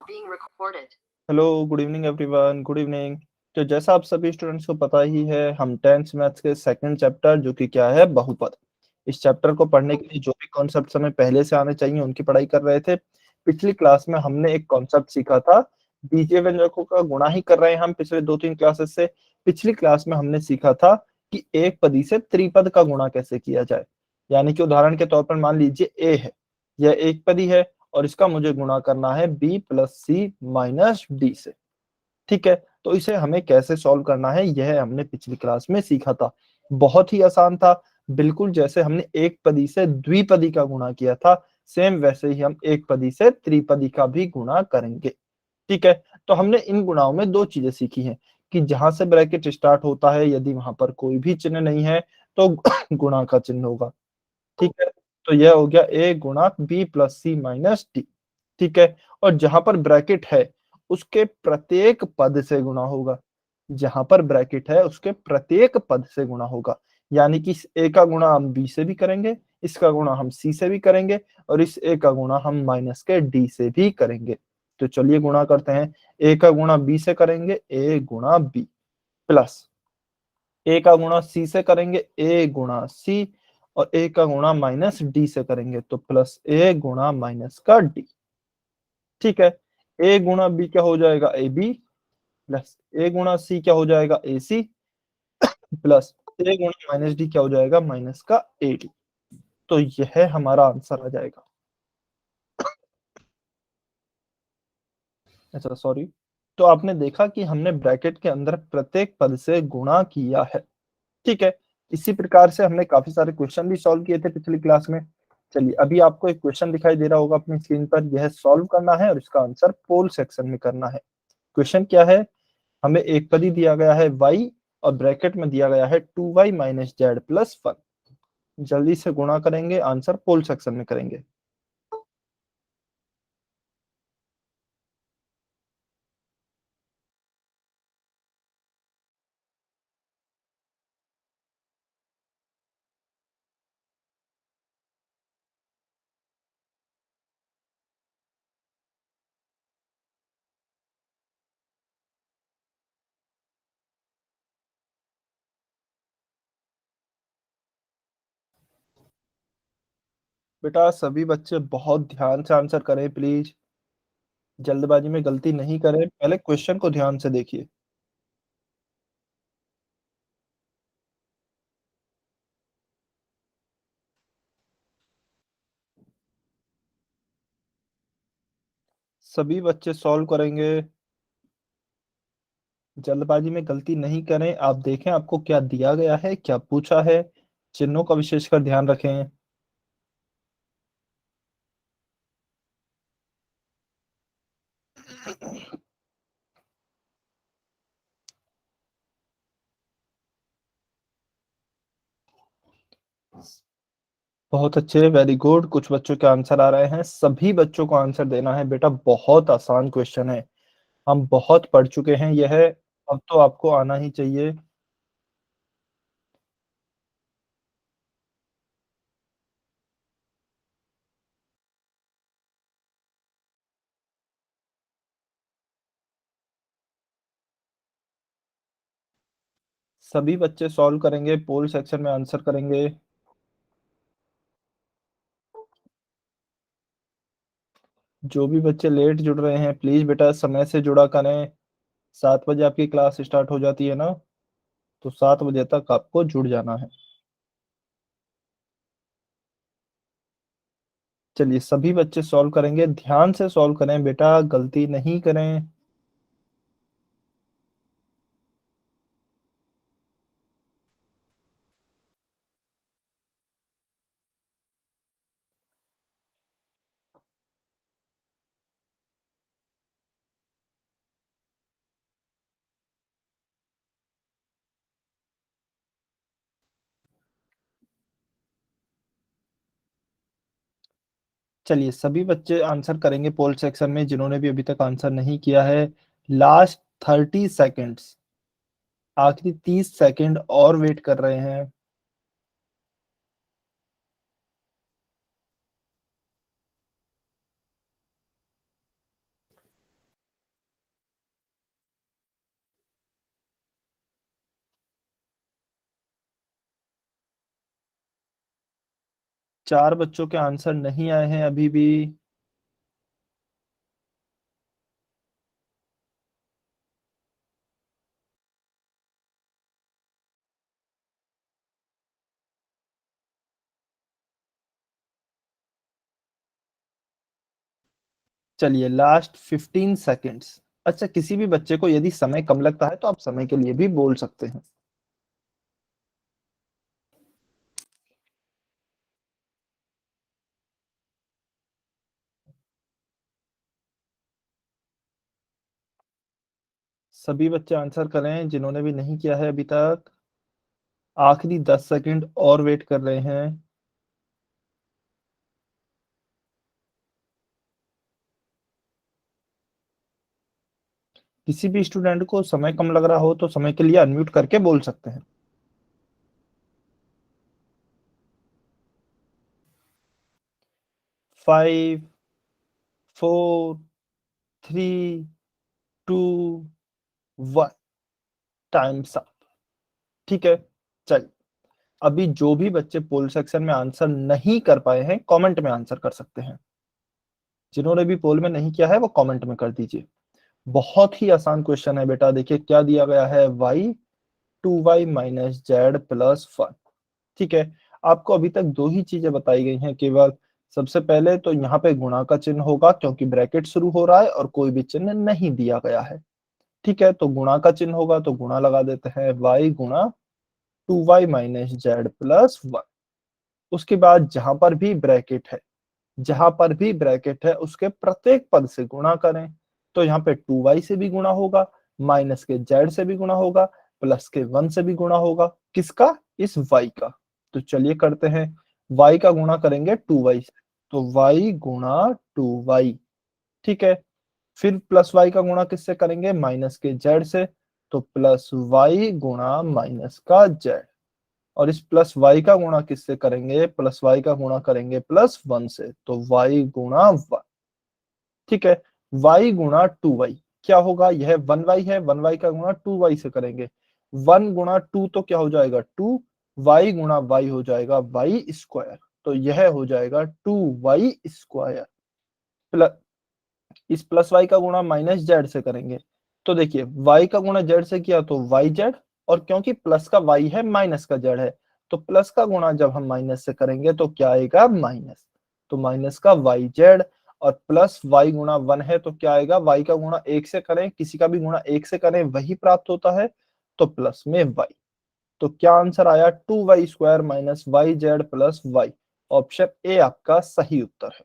being recorded. Hello, good evening everyone, good evening. तो जैसा आप सभी स्टूडेंट्स को पता ही है, हम 10th मैथ्स के सेकंड चैप्टर जो कि क्या है, बहुपद, इस चैप्टर को पढ़ने के लिए जो भी कॉन्सेप्ट्स हमें पहले से आने चाहिए उनकी पढ़ाई कर रहे थे। पिछली क्लास में हमने एक कॉन्सेप्ट सीखा था, बीजीय व्यंजकों का गुणा ही कर रहे हैं हम पिछले 2-3 क्लासेस से। पिछली क्लास में हमने सीखा था कि एक पदी से त्रिपद का गुणा कैसे किया जाए। यानी कि उदाहरण के तौर पर मान लीजिए ए है, यह एक पदी है और इसका मुझे गुणा करना है b प्लस सी माइनस डी से। ठीक है, तो इसे हमें कैसे सॉल्व करना है यह हमने पिछली क्लास में सीखा था। बहुत ही आसान था, बिल्कुल जैसे हमने एक पदी से द्विपदी का गुणा किया था, सेम वैसे ही हम एक पदी से त्रिपदी का भी गुणा करेंगे। ठीक है, तो हमने इन गुणाओं में दो चीजें सीखी हैं कि जहां से ब्रैकेट स्टार्ट होता है यदि वहां पर कोई भी चिन्ह नहीं है तो गुणा का चिन्ह होगा। ठीक है, तो यह हो गया a गुणा b प्लस सी माइनस डी। ठीक है, और जहां पर ब्रैकेट है उसके प्रत्येक पद से गुणा होगा। जहां पर ब्रैकेट है उसके प्रत्येक पद से गुणा होगा। यानी कि इस a का गुणा हम b से भी करेंगे, इसका गुणा हम c से भी करेंगे और इस a का गुणा हम माइनस के d से भी करेंगे। तो चलिए गुणा करते हैं। a का गुणा b से करेंगे, a गुणा b प्लस a का गुणा c से करेंगे, a गुणा c और a का गुणा माइनस d से करेंगे तो प्लस a गुणा माइनस का d। ठीक है, a गुणा b क्या हो जाएगा, ab प्लस a गुणा c क्या हो जाएगा, ac प्लस a गुणा माइनस d क्या हो जाएगा, माइनस का ad। तो यह हमारा आंसर आ जाएगा। अच्छा सॉरी, तो आपने देखा कि हमने ब्रैकेट के अंदर प्रत्येक पद से गुणा किया है। ठीक है, इसी प्रकार से हमने काफी सारे क्वेश्चन भी सॉल्व किए थे पिछली क्लास में। चलिए, अभी आपको एक क्वेश्चन दिखाई दे रहा होगा अपनी स्क्रीन पर, यह सॉल्व करना है और इसका आंसर पोल सेक्शन में करना है। क्वेश्चन क्या है, हमें एक पदी दिया गया है y और ब्रैकेट में दिया गया है 2y माइनस जेड प्लस 1। जल्दी से गुणा करेंगे, आंसर पोल सेक्शन में करेंगे। बेटा सभी बच्चे बहुत ध्यान से आंसर करें प्लीज, जल्दबाजी में गलती नहीं करें, पहले क्वेश्चन को ध्यान से देखिए। सभी बच्चे सॉल्व करेंगे, जल्दबाजी में गलती नहीं करें। आप देखें आपको क्या दिया गया है, क्या पूछा है, चिन्हों का विशेषकर ध्यान रखें। बहुत अच्छे, वेरी गुड। कुछ बच्चों के आंसर आ रहे हैं, सभी बच्चों को आंसर देना है बेटा, बहुत आसान क्वेश्चन है, हम बहुत पढ़ चुके हैं यह, अब तो आपको आना ही चाहिए। सभी बच्चे सॉल्व करेंगे, पोल सेक्शन में आंसर करेंगे। जो भी बच्चे लेट जुड़ रहे हैं प्लीज बेटा समय से जुड़ा करें। 7 बजे आपकी क्लास स्टार्ट हो जाती है ना, तो 7 बजे तक आपको जुड़ जाना है। चलिए, सभी बच्चे सॉल्व करेंगे, ध्यान से सॉल्व करें बेटा, गलती नहीं करें। चलिए, सभी बच्चे आंसर करेंगे पोल सेक्शन में, जिन्होंने भी अभी तक आंसर नहीं किया है। लास्ट 30 सेकेंड्स, आखिरी 30 सेकेंड और वेट कर रहे हैं। 4 बच्चों के आंसर नहीं आए हैं अभी भी। चलिए लास्ट 15 सेकेंड्स। अच्छा, किसी भी बच्चे को यदि समय कम लगता है तो आप समय के लिए भी बोल सकते हैं। सभी बच्चे आंसर करें जिन्होंने भी नहीं किया है अभी तक। आखिरी 10 सेकंड और वेट कर रहे हैं। किसी भी स्टूडेंट को समय कम लग रहा हो तो समय के लिए अनम्यूट करके बोल सकते हैं। 5, 4, 3, 2, 1, टाइम्स अप। ठीक है, चलिए अभी जो भी बच्चे पोल सेक्शन में आंसर नहीं कर पाए हैं कमेंट में आंसर कर सकते हैं। जिन्होंने भी पोल में नहीं किया है वो कमेंट में कर दीजिए। बहुत ही आसान क्वेश्चन है बेटा। देखिए क्या दिया गया है, y 2y minus Z plus 1। ठीक है, आपको अभी तक दो ही चीजें बताई गई हैं केवल। सबसे पहले तो यहाँ पे गुणा का चिन्ह होगा क्योंकि ब्रैकेट शुरू हो रहा है और कोई भी चिन्ह नहीं दिया गया है। ठीक है, तो गुणा का चिन्ह होगा तो गुणा लगा देते हैं, y गुणा 2y माइनस जेड प्लस 1। उसके बाद जहां पर भी ब्रैकेट है उसके प्रत्येक पद से गुणा करें। तो यहाँ पे 2y से भी गुणा होगा, माइनस के z से भी गुणा होगा, प्लस के 1 से भी गुणा होगा। किसका? इस y का। तो चलिए करते हैं, y का गुणा करेंगे 2y से, तो y गुणा 2y। ठीक है, फिर प्लस y का गुणा किससे करेंगे? माइनस के z से, तो प्लस y गुणा माइनस का z। और इस प्लस y का गुणा किससे करेंगे? प्लस y का गुणा करेंगे प्लस 1 से, तो y गुणा 1। ठीक है, y गुणा 2y क्या होगा? यह 1y है, 1y का गुणा 2y से करेंगे। 1 गुणा 2 तो क्या हो जाएगा? 2। y गुणा y हो जाएगा y स्क्वायर, तो यह हो जाएगा 2y स्क्वायर। प्लस इस प्लस वाई का गुणा माइनस जेड से करेंगे। तो देखिए y का गुणा जेड से किया तो वाई जेड, और क्योंकि प्लस का y है माइनस का जेड है, तो प्लस का गुणा जब हम माइनस से करेंगे तो क्या आएगा? माइनस। तो माइनस का वाई जेड, और प्लस y गुणा 1 है तो क्या आएगा? y का गुणा 1 से करें, किसी का भी गुणा 1 से करें वही प्राप्त होता है, तो प्लस में y। तो क्या आंसर आया? 2y square minus y z plus y. Option A आपका सही उत्तर है।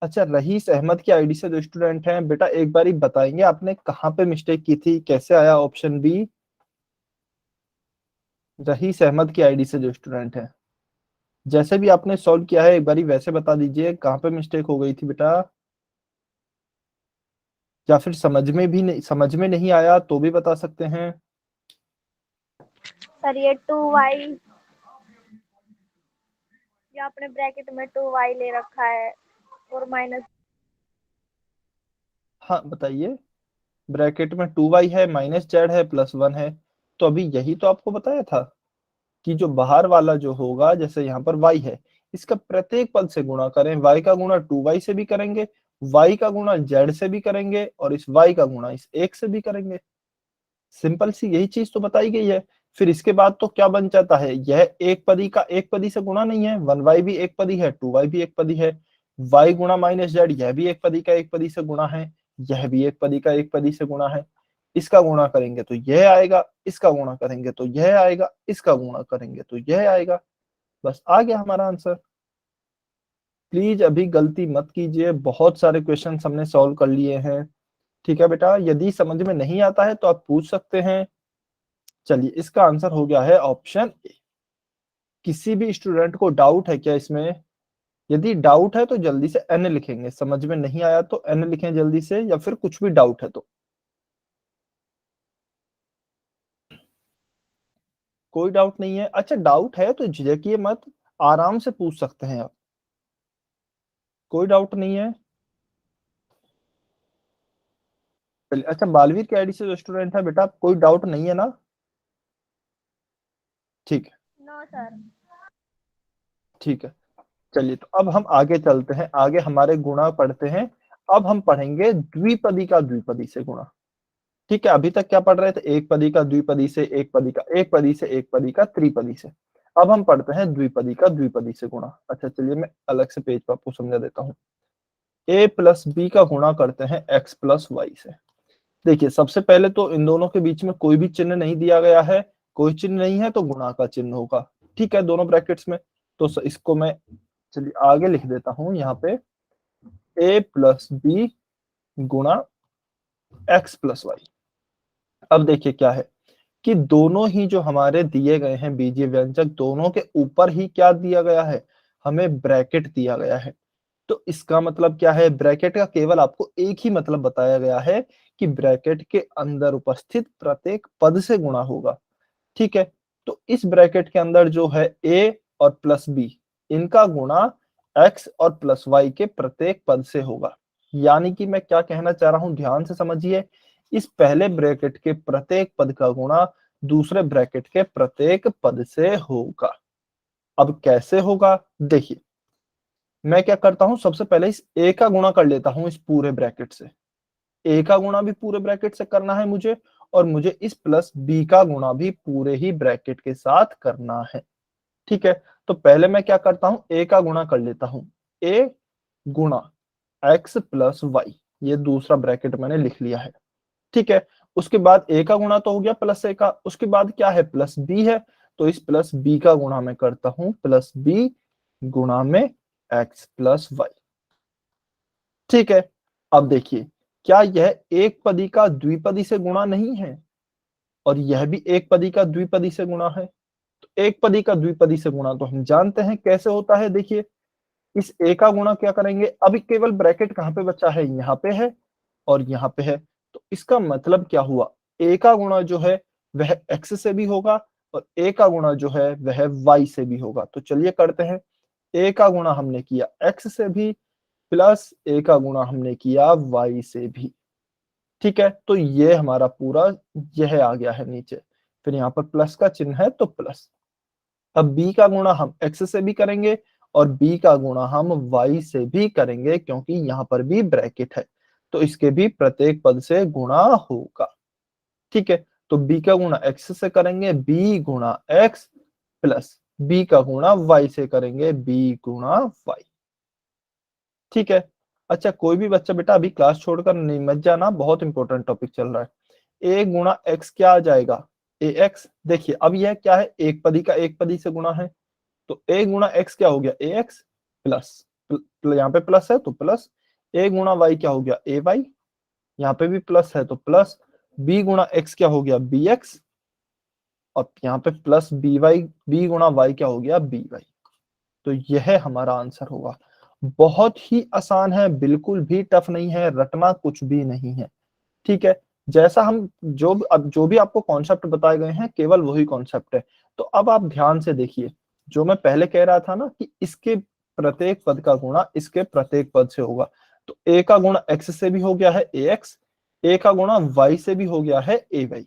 अच्छा, रईस अहमद की आईडी से जो स्टूडेंट हैं बेटा, एक बार ही बताएंगे आपने कहाँ पे मिस्टेक की थी, कैसे आया ऑप्शन बी? रईस अहमद की आईडी से जो स्टूडेंट है, जैसे भी आपने सॉल्व किया है एक बार ही वैसे बता दीजिए कहाँ पे मिस्टेक हो गई थी बेटा। या फिर समझ में नहीं आया तो भी बता सकते हैं। सर ये 2y, ये आपने ब्रैकेट में 2y ले रखा है और माइनस। हाँ बताइए। ब्रैकेट में 2y है, माइनस जेड है, प्लस 1 है। तो अभी यही तो आपको बताया था कि जो बाहर वाला जो होगा, जैसे यहाँ पर y है, इसका प्रत्येक पद से गुणा करें। y का गुणा 2y से भी करेंगे, y का गुणा z से भी करेंगे, और इस y का गुणा इस 1 से भी करेंगे। सिंपल सी यही चीज तो बताई गई है। फिर इसके बाद तो क्या बन जाता है? यह एक पदी का एक पदी से गुणा नहीं है, 1y भी एक पदी है, 2y भी एक पदी है। y गुणा माइनस जेड, यह भी एक पदी का एक पदी से गुणा है, यह भी एक पदी का एक पदी से गुणा है। इसका गुणा करेंगे तो यह आएगा, इसका गुणा करेंगे तो यह आएगा, इसका गुणा करेंगे तो यह आएगा। बस आ गया हमारा आंसर। प्लीज अभी गलती मत कीजिए, बहुत सारे क्वेश्चन हमने सॉल्व कर लिए हैं। ठीक है बेटा, यदि समझ में नहीं आता है तो आप पूछ सकते हैं। चलिए इसका आंसर हो गया है ऑप्शन ए। किसी भी स्टूडेंट को डाउट है क्या इसमें? यदि डाउट है तो जल्दी से एन लिखेंगे, समझ में नहीं आया तो एन लिखें जल्दी से, या फिर कुछ भी डाउट है तो। कोई डाउट नहीं है? अच्छा, डाउट है तो झिझकिए मत, आराम से पूछ सकते हैं आप। कोई डाउट नहीं है? चलिए, अच्छा बालवीर के आईडी से जो स्टूडेंट है बेटा, कोई डाउट नहीं है ना? ठीक है। No sir. ठीक है, चलिए तो अब हम आगे चलते हैं, आगे हमारे गुणा पढ़ते हैं। अब हम पढ़ेंगे द्विपदी का द्विपदी से गुणा। ठीक है, अभी तक क्या पढ़ रहे थे? एक पदी का द्विपदी से, एक पदी का एक पदी से, एक पदी का त्रिपदी से। अब हम पढ़ते हैं द्विपदी का द्विपदी से गुणा। अच्छा चलिए मैं अलग से पेज पर आपको समझा देता हूँ। a प्लस बी का गुणा करते हैं x प्लस वाई से। देखिए सबसे पहले तो इन दोनों के बीच में कोई भी चिन्ह नहीं दिया गया है, कोई चिन्ह नहीं है तो गुणा का चिन्ह होगा। ठीक है, दोनों ब्रैकेट्स में। तो इसको मैं चलिए आगे लिख देता हूं यहाँ पे, a प्लस बी गुणा x प्लस वाई। अब देखिए क्या है कि दोनों ही जो हमारे दिए गए हैं बीजीय व्यंजक, दोनों के ऊपर ही क्या दिया गया है? हमें ब्रैकेट दिया गया है। तो इसका मतलब क्या है? ब्रैकेट का केवल आपको एक ही मतलब बताया गया है कि ब्रैकेट के अंदर उपस्थित प्रत्येक पद से गुणा होगा। ठीक है, तो इस ब्रैकेट के अंदर जो है a और प्लस b, इनका गुणा x और प्लस y के प्रत्येक पद से होगा। यानी कि मैं क्या कहना चाह रहा हूं, ध्यान से समझिए। इस पहले ब्रैकेट के प्रत्येक पद का गुणा दूसरे ब्रैकेट के प्रत्येक पद से होगा। अब कैसे होगा? देखिए मैं क्या करता हूं, सबसे पहले इस a का गुणा कर लेता हूं इस पूरे ब्रैकेट से। a का गुणा भी पूरे ब्रैकेट से करना है मुझे, और मुझे इस प्लस b का गुणा भी पूरे ही ब्रैकेट के साथ करना है। ठीक है, तो पहले मैं क्या करता हूं, a का गुणा कर लेता हूं। a गुणा x प्लस वाई, ये दूसरा ब्रैकेट मैंने लिख लिया है। ठीक है, उसके बाद a का गुणा तो हो गया प्लस a का, उसके बाद क्या है? प्लस b है। तो इस प्लस b का गुणा मैं करता हूं प्लस b गुणा में x प्लस वाई। ठीक है, अब देखिए क्या यह एक पदी का द्विपदी से गुणा नहीं है? और यह भी एक पदी का द्विपदी से गुणा है। तो एक पदी का द्विपदी से गुणा तो हम जानते हैं कैसे होता है। देखिए इस a का गुणा क्या करेंगे, अभी केवल ब्रैकेट कहां पे बचा है? यहाँ पे है और यहाँ पे है। तो इसका मतलब क्या हुआ? a का गुणा जो है वह x से भी होगा, और a का गुणा जो है वह y से भी होगा। तो चलिए करते हैं। a का गुणा हमने किया x से भी, प्लस a का गुणा हमने किया y से भी। ठीक है, तो ये हमारा पूरा यह आ गया है नीचे। फिर यहाँ पर प्लस का चिन्ह है तो प्लस। अब b का गुणा हम x से भी करेंगे और b का गुणा हम y से भी करेंगे, क्योंकि यहाँ पर भी ब्रैकेट है। तो इसके भी प्रत्येक पद से गुणा होगा। ठीक है, तो b का गुणा x से करेंगे b गुणा x, प्लस b का गुणा y से करेंगे b गुणा y। ठीक है, अच्छा कोई भी बच्चा बेटा अभी क्लास छोड़कर नहीं मत जाना, बहुत इंपॉर्टेंट टॉपिक चल रहा है। a गुणा x क्या आ जाएगा? ax। देखिए अब यह क्या है? एक पदी का एक पदी से गुणा है। तो a गुणा x क्या हो गया? ax, प्लस यहाँ पे प्लस है तो प्लस a गुणा y क्या हो गया? ay, यहाँ पे भी प्लस है तो प्लस b गुणा x क्या हो गया? bx, और यहाँ पे प्लस b गुणा y क्या हो गया? by। तो यह हमारा आंसर होगा। बहुत ही आसान है, बिल्कुल भी टफ नहीं है, रटना कुछ भी नहीं है। ठीक है, जैसा हम जो भी आपको कॉन्सेप्ट बताए गए हैं केवल वही कॉन्सेप्ट है। तो अब आप ध्यान से देखिए, जो मैं पहले कह रहा था ना कि इसके प्रत्येक पद का गुणा इसके प्रत्येक पद से होगा। तो a का गुणा x से भी हो गया है ax, a का गुणा y से भी हो गया है ay,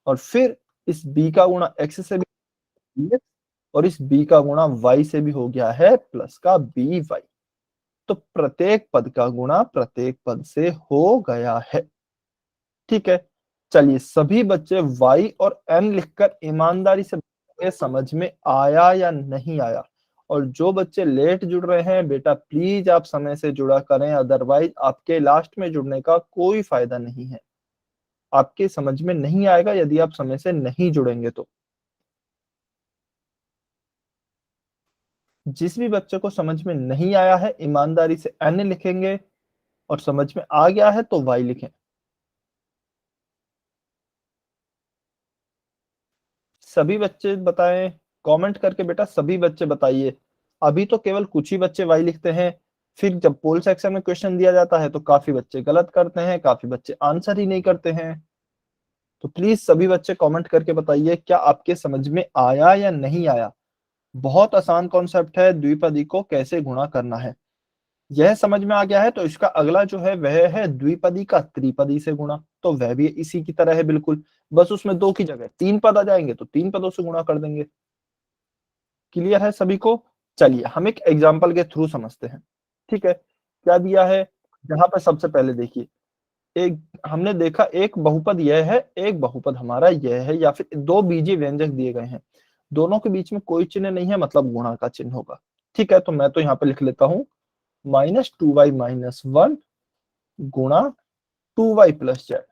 और फिर इस b का गुणा x से भी bx, और इस b का गुणा y से भी हो गया है प्लस का by। तो प्रत्येक पद का गुणा प्रत्येक पद से हो गया है। ठीक है, चलिए सभी बच्चे y और n लिखकर ईमानदारी से बताइए समझ में आया या नहीं आया। और जो बच्चे लेट जुड़ रहे हैं बेटा प्लीज आप समय से जुड़ा करें, अदरवाइज आपके लास्ट में जुड़ने का कोई फायदा नहीं है। आपके समझ में नहीं आएगा यदि आप समय से नहीं जुड़ेंगे तो। जिस भी बच्चे को समझ में नहीं आया है ईमानदारी से n लिखेंगे, और समझ में आ गया है तो y लिखें। सभी बच्चे बताएं, कमेंट करके बेटा सभी बच्चे बताइए। अभी तो केवल कुछ ही बच्चे वाई लिखते हैं, फिर जब पोल सेक्शन में क्वेश्चन दिया जाता है तो काफी बच्चे गलत करते हैं, काफी बच्चे आंसर ही नहीं करते हैं। तो प्लीज सभी बच्चे कमेंट करके बताइए क्या आपके समझ में आया या नहीं आया। बहुत आसान कॉन्सेप्ट है, द्विपदी को कैसे गुणा करना है। यह समझ में आ गया है तो इसका अगला जो है वह है द्विपदी का त्रिपदी से गुणा। तो वह भी इसी की तरह है बिल्कुल, बस उसमें दो की जगह तीन पद आ जाएंगे तो तीन पदों से गुणा कर देंगे। क्लियर है सभी को? चलिए हम एक एग्जांपल के थ्रू समझते हैं। ठीक है, क्या दिया है, जहां पे सबसे पहले देखिए, एक हमने देखा एक बहुपद यह है, एक बहुपद हमारा यह है, या फिर दो बीजीय व्यंजक दिए गए हैं, दोनों के बीच में कोई चिन्ह नहीं है, मतलब गुणा का चिन्ह होगा। ठीक है, तो मैं तो यहाँ पे लिख लेता हूं -2y-1 गुणा 2y प्लस जेड।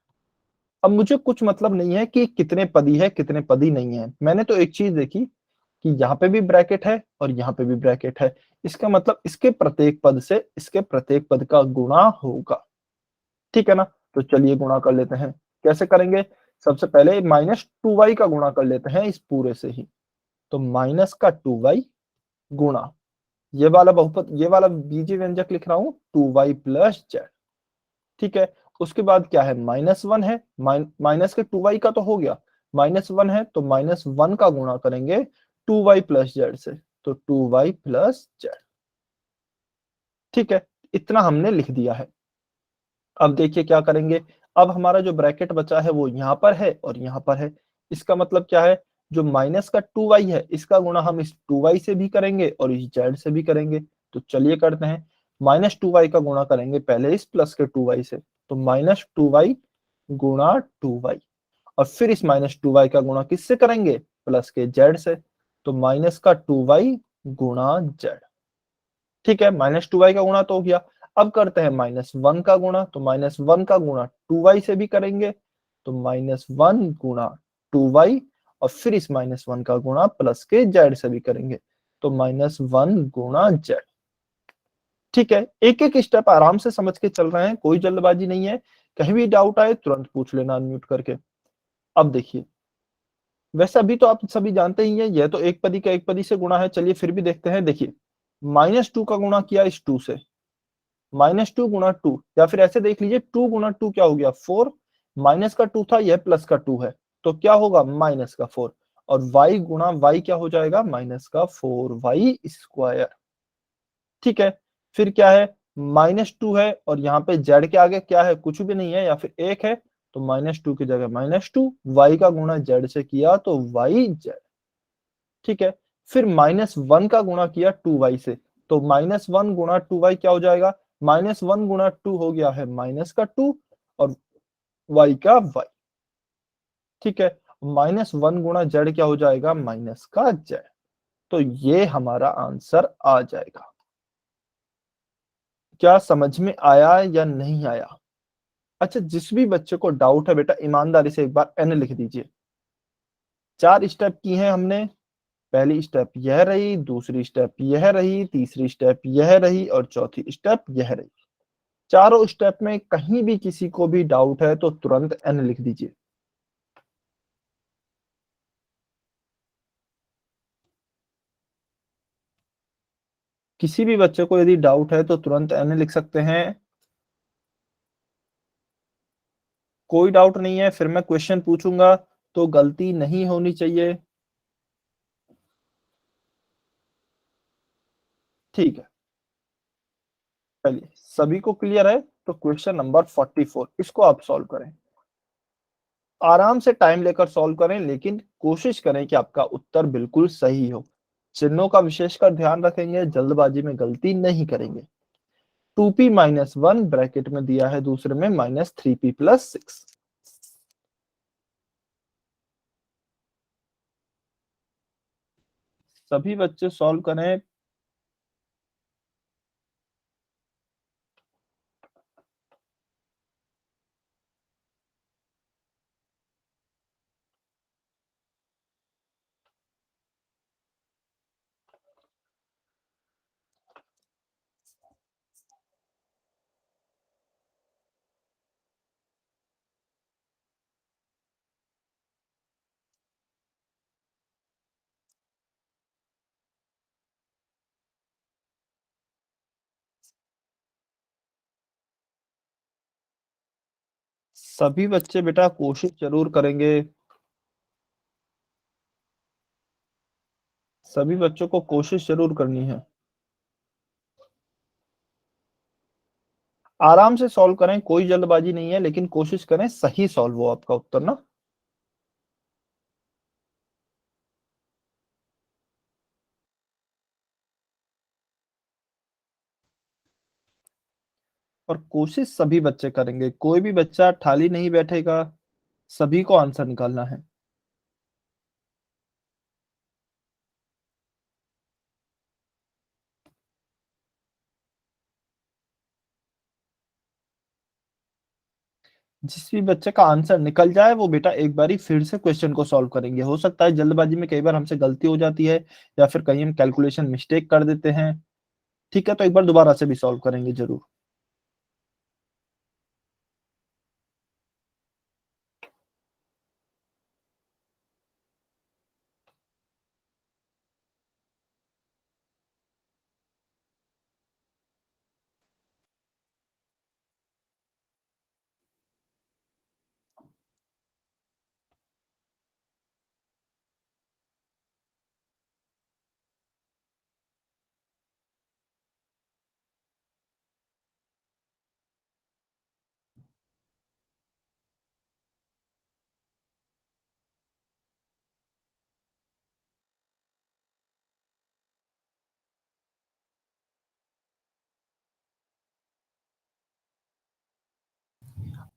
अब मुझे कुछ मतलब नहीं है कि कितने पदी है कितने पदी नहीं है, मैंने तो एक चीज देखी कि यहाँ पे भी ब्रैकेट है और यहाँ पे भी ब्रैकेट है, इसका मतलब इसके प्रत्येक पद से इसके प्रत्येक पद का गुणा होगा। ठीक है ना, तो चलिए गुणा कर लेते हैं। कैसे करेंगे, सबसे पहले -2y का गुणा कर लेते हैं इस पूरे से ही, तो माइनस का 2y गुणा ये वाला बहुपद, ये वाला बीजीय व्यंजक लिख रहा हूं 2y प्लस जेड। ठीक है, उसके बाद क्या है, -1 है, माइनस के 2y का तो हो गया, -1 है तो -1 का गुणा करेंगे 2y प्लस जेड से, तो 2y प्लस जेड। ठीक है, इतना हमने लिख दिया है। अब देखिए क्या करेंगे, अब हमारा जो ब्रैकेट बचा है वो यहाँ पर है और यहाँ पर है, इसका मतलब क्या है, जो माइनस का 2y है इसका गुणा हम इस 2y से भी करेंगे और इस z से भी करेंगे। तो चलिए करते हैं, -2y का गुणा करेंगे पहले इस प्लस के 2y से, तो -2y गुणा 2y, और फिर इस -2y का गुणा किससे करेंगे, प्लस के z से, तो माइनस का 2y गुणा z। ठीक है, -2y का गुणा तो हो गया। अब करते हैं -1 का गुणा, तो -1 का गुणा 2y से भी करेंगे, तो -1 गुणा 2y, और फिर इस -1 का गुणा प्लस के z से भी करेंगे, तो -1 गुणा z। ठीक है, एक एक स्टेप आराम से समझ के चल रहे हैं, कोई जल्दबाजी नहीं है, कहीं भी डाउट आए तुरंत पूछ लेना अनम्यूट करके। अब देखिए, वैसे अभी तो आप सभी जानते ही हैं, यह तो एक पदी का एक पदी से गुणा है, चलिए फिर भी देखते हैं। देखिए, -2 का गुणा किया इस 2 से, -2 गुणा 2, या फिर ऐसे देख लीजिए 2 गुणा 2 क्या हो गया 4, माइनस का 2 था, यह प्लस का 2 है, तो क्या होगा माइनस का 4, और y गुणा y क्या हो जाएगा, माइनस का 4y स्क्वायर। ठीक है, फिर क्या है, -2 है और यहाँ पे z के आगे क्या है, कुछ भी नहीं है या फिर 1 है, तो -2 की जगह -2, y का गुणा z से किया तो yz। ठीक है, फिर -1 का गुणा किया 2y से, तो -1 गुणा 2y क्या हो जाएगा, -1 गुणा 2 हो गया है माइनस का 2, और y का y। ठीक है, -1 गुणा z क्या हो जाएगा, माइनस का z। तो ये हमारा आंसर आ जाएगा। क्या समझ में आया या नहीं आया? अच्छा, जिस भी बच्चे को डाउट है बेटा ईमानदारी से एक बार एन लिख दीजिए। 4 स्टेप की हैं हमने, पहली स्टेप यह रही, दूसरी स्टेप यह रही, तीसरी स्टेप यह रही और चौथी स्टेप यह रही। चारों स्टेप में कहीं भी किसी को भी डाउट है तो तुरंत एन लिख दीजिए। किसी भी बच्चे को यदि डाउट है तो तुरंत एन लिख सकते हैं। कोई डाउट नहीं है, फिर मैं क्वेश्चन पूछूंगा तो गलती नहीं होनी चाहिए। ठीक है, चलिए सभी को क्लियर है, तो क्वेश्चन नंबर 44 इसको आप सॉल्व करें। आराम से टाइम लेकर सॉल्व करें, लेकिन कोशिश करें कि आपका उत्तर बिल्कुल सही हो। चिन्हों का विशेषकर ध्यान रखेंगे, जल्दबाजी में गलती नहीं करेंगे। 2p-1 ब्रैकेट में दिया है, दूसरे में -3p+6। सभी बच्चे सॉल्व करें। सभी बच्चे बेटा कोशिश जरूर करेंगे। सभी बच्चों को कोशिश जरूर करनी है। आराम से सॉल्व करें, कोई जल्दबाजी नहीं है, लेकिन कोशिश करें सही सॉल्व हो आपका उत्तर ना। और कोशिश सभी बच्चे करेंगे, कोई भी बच्चा खाली नहीं बैठेगा, सभी को आंसर निकालना है। जिस भी बच्चे का आंसर निकल जाए वो बेटा एक बारी फिर से क्वेश्चन को सॉल्व करेंगे। हो सकता है जल्दबाजी में कई बार हमसे गलती हो जाती है या फिर कहीं हम कैलकुलेशन मिस्टेक कर देते हैं। ठीक है, तो एक बार दोबारा से भी सॉल्व करेंगे जरूर।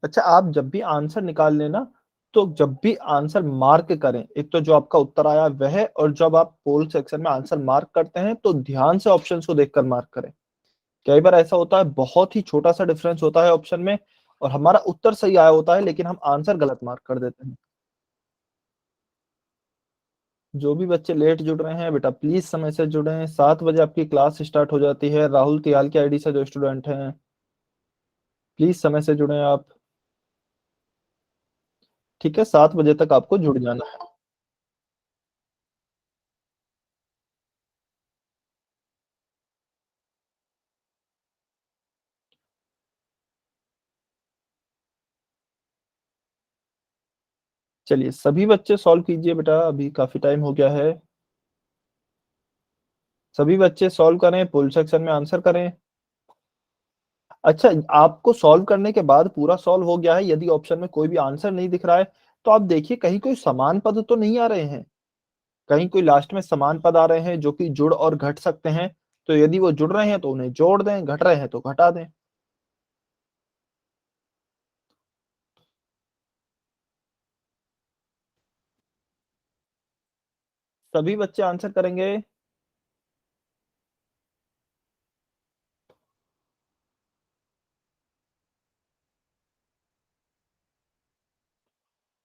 अच्छा, आप जब भी आंसर निकाल लेना तो जब भी आंसर मार्क करें, एक तो जो आपका उत्तर आया वह, और जब आप पोल सेक्शन में आंसर मार्क करते हैं तो ध्यान से ऑप्शंस को देखकर मार्क करें। कई बार ऐसा होता है बहुत ही छोटा सा डिफरेंस होता है ऑप्शन में और हमारा उत्तर सही आया होता है लेकिन हम आंसर गलत मार्क कर देते हैं। जो भी बच्चे लेट जुड़ रहे हैं बेटा प्लीज समय से जुड़ें। 7 बजे आपकी क्लास स्टार्ट हो जाती है। राहुल तियाल की आईडी से जो स्टूडेंट हैं प्लीज समय से जुड़ें आप। ठीक है, 7 बजे तक आपको जुड़ जाना है। चलिए सभी बच्चे सॉल्व कीजिए बेटा, अभी काफी टाइम हो गया है। सभी बच्चे सॉल्व करें, पुल सेक्शन में आंसर करें। अच्छा, आपको सॉल्व करने के बाद पूरा सॉल्व हो गया है, यदि ऑप्शन में कोई भी आंसर नहीं दिख रहा है तो आप देखिए कहीं कोई समान पद तो नहीं आ रहे हैं। कहीं कोई लास्ट में समान पद आ रहे हैं जो कि जुड़ और घट सकते हैं। तो यदि वो जुड़ रहे हैं तो उन्हें जोड़ दें, घट रहे हैं तो घटा दें। सभी बच्चे आंसर करेंगे।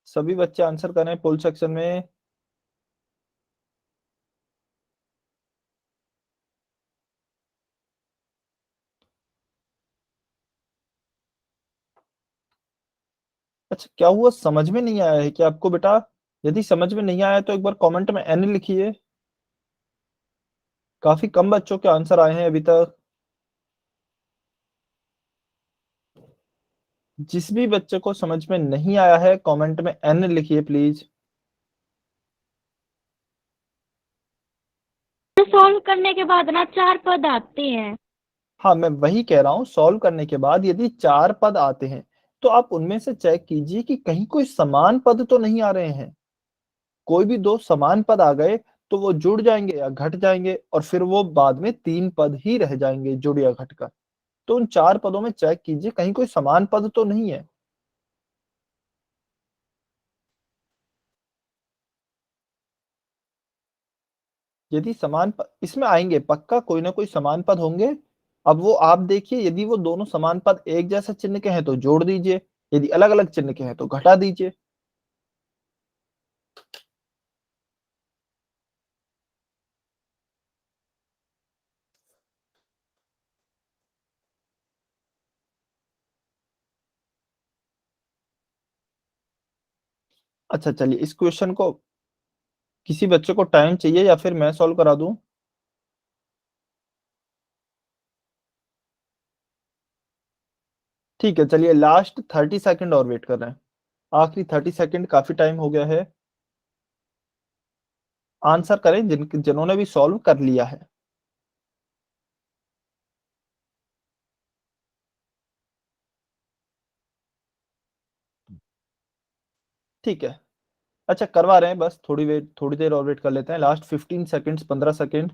सभी बच्चे आंसर करें पुल सेक्शन में। अच्छा, क्या हुआ, समझ में नहीं आया है कि आपको बेटा? यदि समझ में नहीं आया तो एक बार कमेंट में एन लिखिए। काफी कम बच्चों के आंसर आए हैं अभी तक। जिस भी बच्चे को समझ में नहीं आया है कमेंट में एन लिखिए प्लीज। सॉल्व करने के बाद ना 4 पद आते हैं। हाँ, मैं वही कह रहा हूँ, सॉल्व करने के बाद यदि 4 पद आते हैं तो आप उनमें से चेक कीजिए कि कहीं कोई समान पद तो नहीं आ रहे हैं। कोई भी दो समान पद आ गए तो वो जुड़ जाएंगे या घट जाएंगे और फिर वो बाद में 3 पद ही रह जाएंगे जुड़ या घट कर। तो उन 4 पदों में चेक कीजिए कहीं कोई समान पद तो नहीं है। यदि इसमें आएंगे पक्का कोई ना कोई समान पद होंगे। अब वो आप देखिए, यदि वो दोनों समान पद एक जैसा चिन्ह के हैं तो जोड़ दीजिए, यदि अलग अलग चिन्ह के हैं तो घटा दीजिए। अच्छा चलिए, इस क्वेश्चन को किसी बच्चे को टाइम चाहिए या फिर मैं सॉल्व करा दूं? ठीक है, चलिए लास्ट 30 सेकंड और वेट कर रहे हैं। आखिरी 30 सेकंड, काफी टाइम हो गया है। आंसर करें जिन्होंने भी सॉल्व कर लिया है। ठीक है। अच्छा, करवा रहे हैं, बस थोड़ी देर और वेट कर लेते हैं, last 15 seconds, 15 second.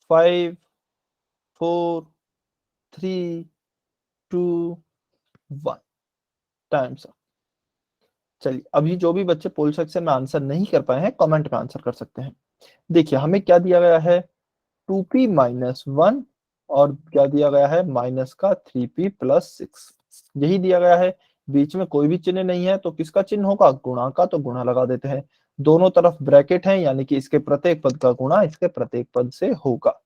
5 4 3 2 1 times up. चलिए अभी जो भी बच्चे पोल सेक्शन में आंसर नहीं कर पाए हैं कमेंट में आंसर कर सकते हैं। देखिए हमें क्या दिया गया है 2p माइनस 1 और क्या दिया गया है माइनस का 3p प्लस 6 यही दिया गया है। बीच में कोई भी चिन्ह नहीं है तो किसका चिन्ह होगा गुणा का, तो गुणा लगा देते हैं। दोनों तरफ ब्रैकेट है यानी कि इसके प्रत्येक पद का गुणा इसके प्रत्येक पद से होगा।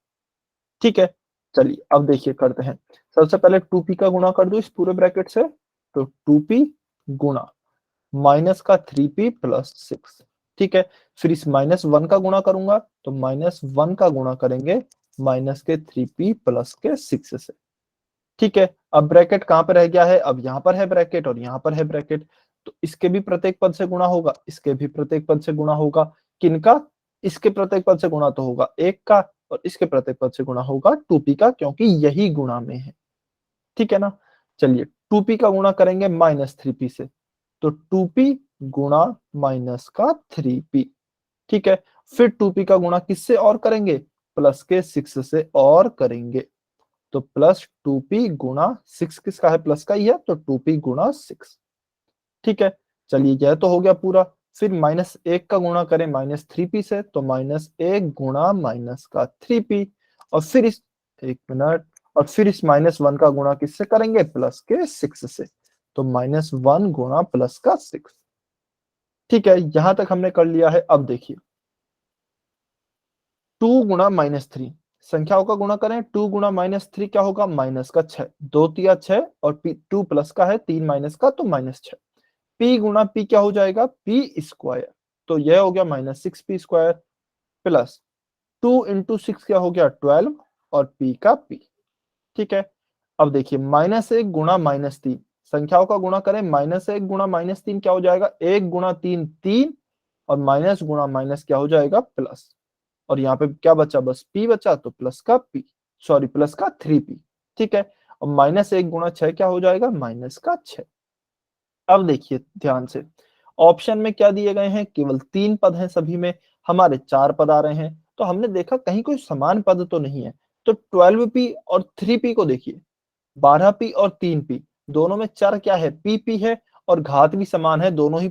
ठीक है चलिए अब देखिए करते हैं। सबसे पहले 2p का गुणा कर दो इस पूरे ब्रैकेट से, तो 2p गुणा माइनस का 3p प्लस 6। ठीक है फिर इस माइनस 1 का गुणा करूंगा तो माइनस 1 का गुणा करेंगे माइनस के 3p प्लस के 6 से। ठीक है अब ब्रैकेट कहां पर रह गया है, अब यहां पर है ब्रैकेट और यहां पर है ब्रैकेट, तो इसके भी प्रत्येक पद से गुणा होगा, इसके भी प्रत्येक पद से गुणा होगा। किनका, इसके प्रत्येक पद से गुणा तो होगा 1 का और इसके प्रत्येक पद से गुणा होगा 2p का, क्योंकि यही गुणा में है। ठीक है ना। चलिए 2p का गुणा करेंगे माइनस 3p से, तो 2p गुणा माइनस का 3p। ठीक है फिर 2p का गुणा किससे और करेंगे, प्लस के 6 से और करेंगे, तो प्लस 2p गुणा 6 किसका है, प्लस का ही है, तो 2p गुणा 6। ठीक है चलिए यह तो हो गया पूरा। फिर माइनस 1 का गुणा करें माइनस 3p से, तो माइनस 1 गुणा माइनस का 3p। और फिर इस, एक मिनट, और फिर इस माइनस 1 का गुणा किससे करेंगे, प्लस के 6 से, तो माइनस 1 गुणा प्लस का 6। ठीक है यहां तक हमने कर लिया है। अब देखिए 2 गुणा माइनस 3, संख्याओं का गुणा करें, 2 गुणा माइनस 3 क्या होगा, माइनस का 6, 2 तिया 6 और 2 प्लस का है 3 माइनस का, तो माइनस 6। p गुणा p क्या हो जाएगा, p स्क्वायर, तो यह हो गया minus 6p square plus 2 into 6 क्या हो गया 12 और p का p। ठीक है अब देखिए माइनस 1 गुणा माइनस 3, संख्याओं का गुणा करें, माइनस 1 गुणा माइनस 3 क्या हो जाएगा, 1 गुणा 3 3 और माइनस गुणा माइनस क्या हो जाएगा प्लस, और यहाँ पे क्या बचा, बस p बचा, तो प्लस का p, सॉरी प्लस का 3p। ठीक है और माइनस 1 गुणा 6 क्या हो जाएगा, माइनस का 6। अब देखिए ध्यान से, ऑप्शन में क्या दिए गए हैं, केवल 3 पद हैं सभी में, हमारे 4 पद आ रहे हैं, तो हमने देखा कहीं कोई समान पद तो नहीं है। तो 12p और 3p को देखिए, 12p और 3p दोनों में चर क्या है, pp है, और घात भी समान है, दोनों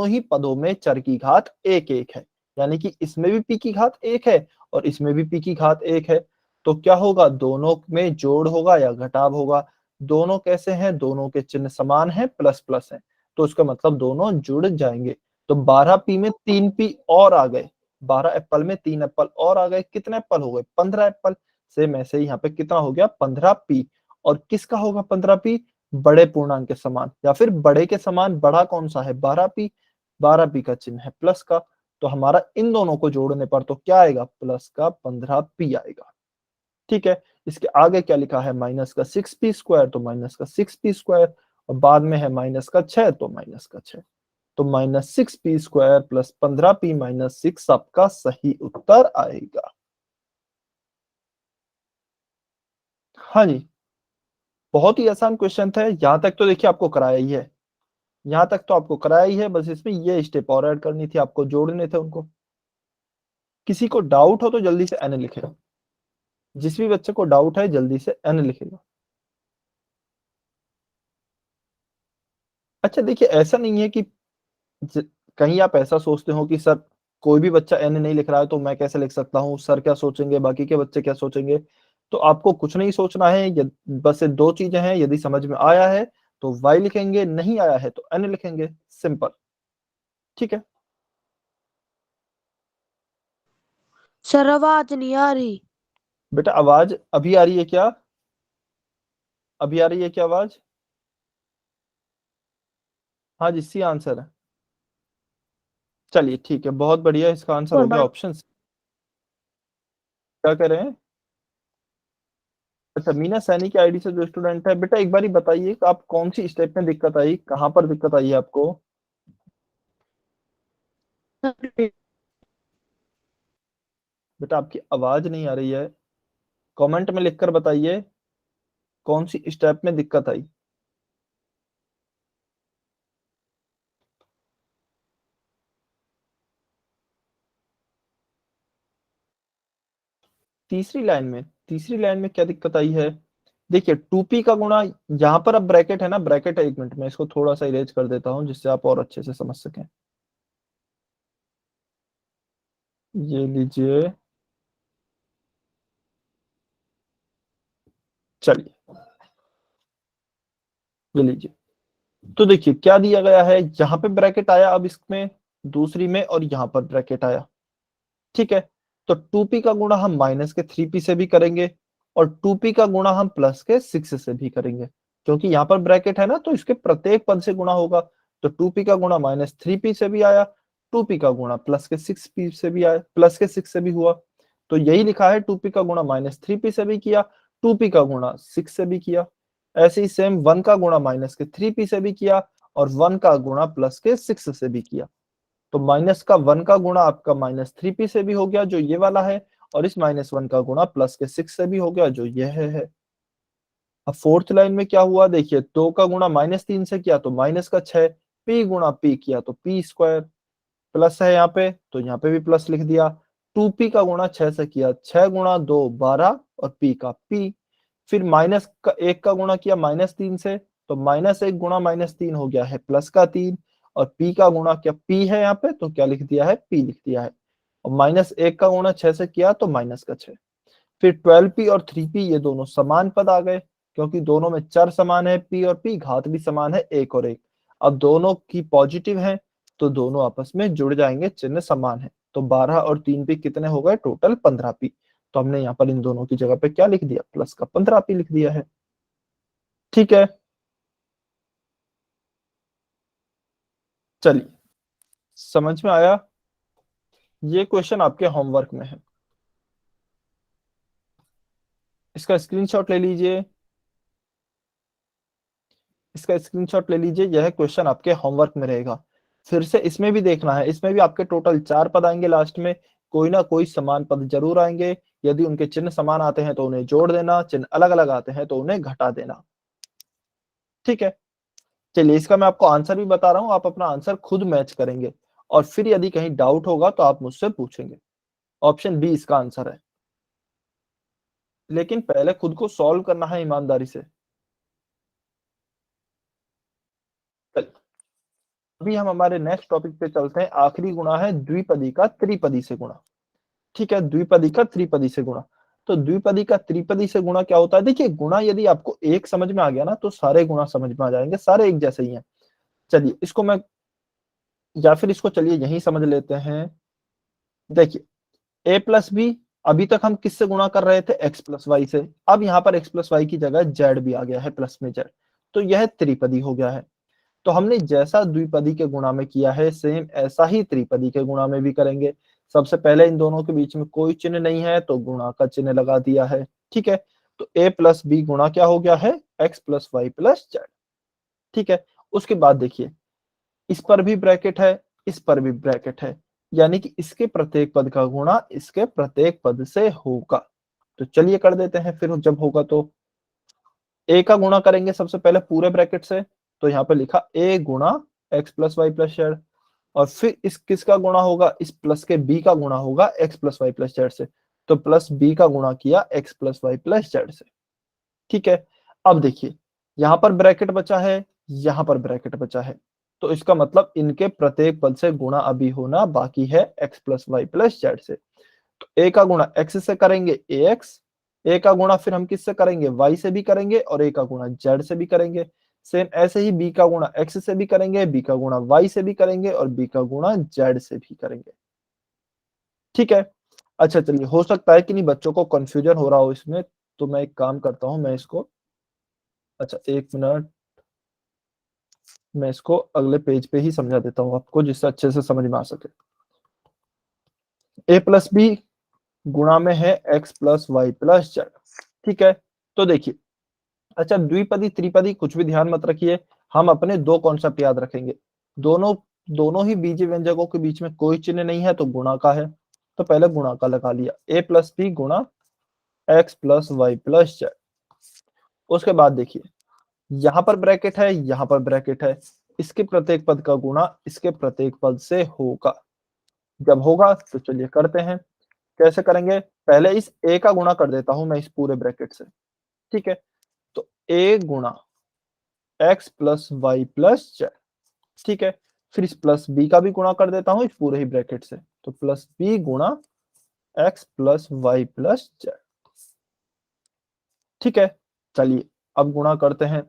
ही पदों में चर की घात एक एक है, यानी कि इसमें भी p की घात एक है और इसमें भी p की घात एक है। तो क्या होगा, दोनों में जोड़ होगा या घटाव होगा, दोनों कैसे हैं, दोनों के चिन्ह समान है, प्लस प्लस है, तो उसका मतलब दोनों जुड़ जाएंगे। तो 12p में 3p और आ गए, 12 एप्पल में 3 एप्पल और आ गए, कितने एप्पल हो गए, 15 एप्पल। सेम ऐसे ही यहाँ पे कितना हो गया 15p, और किसका होगा 15p, बड़े पूर्णांक के समान, या फिर बड़े के समान बड़ा कौन सा है 12p, 12p का चिन्ह है प्लस का, तो हमारा इन दोनों को जोड़ने पर तो क्या आएगा, प्लस का 15p आएगा। ठीक है इसके आगे क्या लिखा है, माइनस का 6p स्क्वायर, तो माइनस का 6p स्क्वायर, और बाद में है माइनस का 6, तो माइनस का 6, तो minus 6p square plus 15p minus 6 आपका सही उत्तर आएगा। हाँ जी बहुत ही आसान क्वेश्चन था, यहाँ तक तो देखिए आपको कराया ही है, यहाँ तक तो आपको कराया ही है, बस इसमें ये स्टेप और ऐड करनी थी, आपको जोड़ने थे उनको। किसी को डाउट हो तो जल्दी से एन लिखेगा, जिस भी बच्चे को डाउट है जल्दी से एन लिखेगा। अच्छा देखिए ऐसा नहीं है कि ज- कहीं आप ऐसा सोचते हो कि सर कोई भी बच्चा एन नहीं लिख रहा है तो मैं कैसे लिख सकता हूँ, सर क्या सोचेंगे, बाकी के बच्चे क्या सोचेंगे। तो आपको कुछ नहीं सोचना है, बस ये दो चीजें हैं, यदि समझ में आया है तो वाई लिखेंगे, नहीं आया है तो एन लिखेंगे, सिंपल। ठीक है सर आवाज नहीं आ रही। बेटा आवाज अभी आ रही है क्या, अभी आ रही है क्या आवाज, हाँ जी सी आंसर है। चलिए ठीक है बहुत बढ़िया, इसका आंसर और हो गया बात ऑप्शन। क्या कर रहे हैं, अच्छा मीना सैनी की आईडी से जो स्टूडेंट है, बेटा एक बार ही बताइए कि आप कौन सी स्टेप में दिक्कत आई, कहाँ पर दिक्कत आई है आपको। बेटा आपकी आवाज नहीं आ रही है, कमेंट में लिखकर बताइए कौन सी स्टेप में दिक्कत आई। तीसरी लाइन में क्या दिक्कत आई है? देखिए 2p का गुणा, यहाँ पर अब ब्रैकेट है ना, ब्रैकेट है, एक मिनट में इसको थोड़ा सा इरेज कर देता हूं जिससे आप और अच्छे से समझ सकें। ये लीजिए, चलिए ये लीजिए। तो देखिए क्या दिया गया है, यहाँ पे ब्रैकेट आया, अब इसमें दूसरी में, और यहाँ पर ब्रैकेट आया। ठीक है, तो 2p का गुणा हम माइनस के 3p से भी करेंगे, और 2p का गुणा हम प्लस के 6 से भी करेंगे, क्योंकि यहाँ पर ब्रैकेट है ना, तो इसके प्रत्येक पद से गुणा होगा। तो 2p का गुणा माइनस 3p से भी आया, 2p का गुणा प्लस के 6p से भी आया, प्लस के 6 से भी हुआ। तो यही लिखा है, 2p का गुणा माइनस 3p से भी किया, 2p का गुणा 6 से भी किया। ऐसे ही सेम 1 का गुणा माइनस के 3p से भी किया, और 1 का गुणा प्लस के 6 से भी किया। तो माइनस का 1 का गुणा आपका माइनस 3p से भी हो गया, जो ये वाला है, और इस माइनस 1 का गुणा प्लस के 6 से भी हो गया, जो ये है। अब फोर्थ लाइन में क्या हुआ, देखिए 2 का गुणा माइनस 3 से किया तो माइनस का 6, p गुणा p किया तो p स्क्वायर, प्लस है यहाँ पे तो यहाँ पे भी प्लस लिख दिया। 2p का गुणा 6 से किया, 6 गुणा 2 12, और p का p। फिर माइनस का 1 का गुणा किया माइनस 3 से, तो माइनस 1 गुणा माइनस 3 हो गया है प्लस का 3, और p का गुणा, क्या p है यहाँ पे, तो क्या लिख दिया है, p लिख दिया है। और माइनस 1 का गुणा 6 से किया तो माइनस का 6। फिर 12p और 3p ये दोनों समान पद आ गए, क्योंकि दोनों में चर समान है, p और p, घात भी समान है, 1 और 1। अब दोनों की पॉजिटिव है, तो दोनों आपस में जुड़ जाएंगे, चिन्ह समान है। तो 12 और 3p कितने हो गए, टोटल 15p। तो हमने यहाँ पर इन दोनों की जगह पे क्या लिख दिया, प्लस का 15p लिख दिया है। ठीक है, चलिए समझ में आया? ये क्वेश्चन आपके होमवर्क में है, इसका स्क्रीनशॉट ले लीजिए, इसका स्क्रीनशॉट ले लीजिए। यह क्वेश्चन आपके होमवर्क में रहेगा। फिर से इसमें भी देखना है, इसमें भी आपके टोटल 4 पद आएंगे, लास्ट में कोई ना कोई समान पद जरूर आएंगे। यदि उनके चिन्ह समान आते हैं तो उन्हें जोड़ देना, चिन्ह अलग अलग आते हैं तो उन्हें घटा देना। ठीक है, चलिए इसका मैं आपको आंसर भी बता रहा हूं, आप अपना आंसर खुद मैच करेंगे, और फिर यदि कहीं डाउट होगा तो आप मुझसे पूछेंगे। ऑप्शन बी इसका आंसर है, लेकिन पहले खुद को सॉल्व करना है ईमानदारी से। अभी हम हमारे नेक्स्ट टॉपिक पे चलते हैं। आखिरी गुणा है द्विपदी का त्रिपदी से गुणा। ठीक है, द्विपदी का त्रिपदी से गुणा। तो द्विपदी का त्रिपदी से गुणा क्या होता है, देखिए गुणा यदि आपको एक समझ में आ गया ना, तो सारे गुणा समझ में आ जाएंगे, सारे एक जैसे ही हैं। चलिए इसको मैं, या फिर इसको चलिए यही समझ लेते हैं। देखिए a प्लस बी, अभी तक हम किससे गुणा कर रहे थे, x प्लस वाई से। अब यहाँ पर x प्लस वाई की जगह z भी आ गया है, प्लस में z, तो यह त्रिपदी हो गया है। तो हमने जैसा द्विपदी के गुणा में किया है, सेम ऐसा ही त्रिपदी के गुणा में भी करेंगे। सबसे पहले इन दोनों के बीच में कोई चिन्ह नहीं है, तो गुणा का चिन्ह लगा दिया है। ठीक है, तो a प्लस बी गुणा क्या हो गया है, x plus y plus z. ठीक है, उसके बाद देखिए इस पर भी ब्रैकेट है, इस पर भी ब्रैकेट है, यानी कि इसके प्रत्येक पद का गुणा इसके प्रत्येक पद से होगा। तो चलिए कर देते हैं, फिर जब होगा तो a का गुणा करेंगे सबसे पहले पूरे ब्रैकेट से, तो यहाँ पे लिखा a गुणा x plus y plus z, और फिर इस किसका गुणा होगा, इस प्लस के b का गुणा होगा x plus y plus z से, तो प्लस b का गुणा किया x plus y plus z से। ठीक है, अब देखिए यहाँ पर ब्रैकेट बचा है, यहाँ पर ब्रैकेट बचा है, तो इसका मतलब इनके प्रत्येक पद से गुणा अभी होना बाकी है x plus y plus z से। तो a का गुणा x से करेंगे ax, a का गुणा फिर हम किससे करेंगे, y से भी करेंगे, और a का गुणा z से भी करेंगे। सेम ऐसे ही b का गुणा x से भी करेंगे, b का गुणा y से भी करेंगे, और b का गुणा z से भी करेंगे। ठीक है, अच्छा चलिए, हो सकता है कि नहीं बच्चों को कंफ्यूजन हो रहा हो इसमें, तो मैं एक काम करता हूं, मैं इसको, अच्छा एक मिनट, मैं इसको अगले पेज पे ही समझा देता हूँ आपको, जिससे अच्छे से समझ में आ सके। a प्लस बी गुणा में है x plus y plus z. ठीक है, तो देखिए, अच्छा द्विपदी त्रिपदी कुछ भी ध्यान मत रखिए, हम अपने दो कॉन्सेप्ट याद रखेंगे। दोनों दोनों ही बीजीय व्यंजकों के बीच में कोई चिन्ह नहीं है, तो गुणा का है, तो पहले गुणा का लगा लिया, a प्लस बी गुणा x plus y plus z. उसके बाद देखिए यहाँ पर ब्रैकेट है, यहाँ पर ब्रैकेट है, इसके प्रत्येक पद का गुणा इसके प्रत्येक पद से होगा। जब होगा तो चलिए करते हैं। कैसे करेंगे, पहले इस a का गुणा कर देता हूं मैं इस पूरे ब्रैकेट से, ठीक है। तो a गुणा x plus y plus z, ठीक है। फिर इस प्लस b का भी गुणा कर देता हूं इस पूरे ही ब्रैकेट से, तो प्लस b गुणा x plus y plus z, ठीक है। चलिए अब गुणा करते हैं।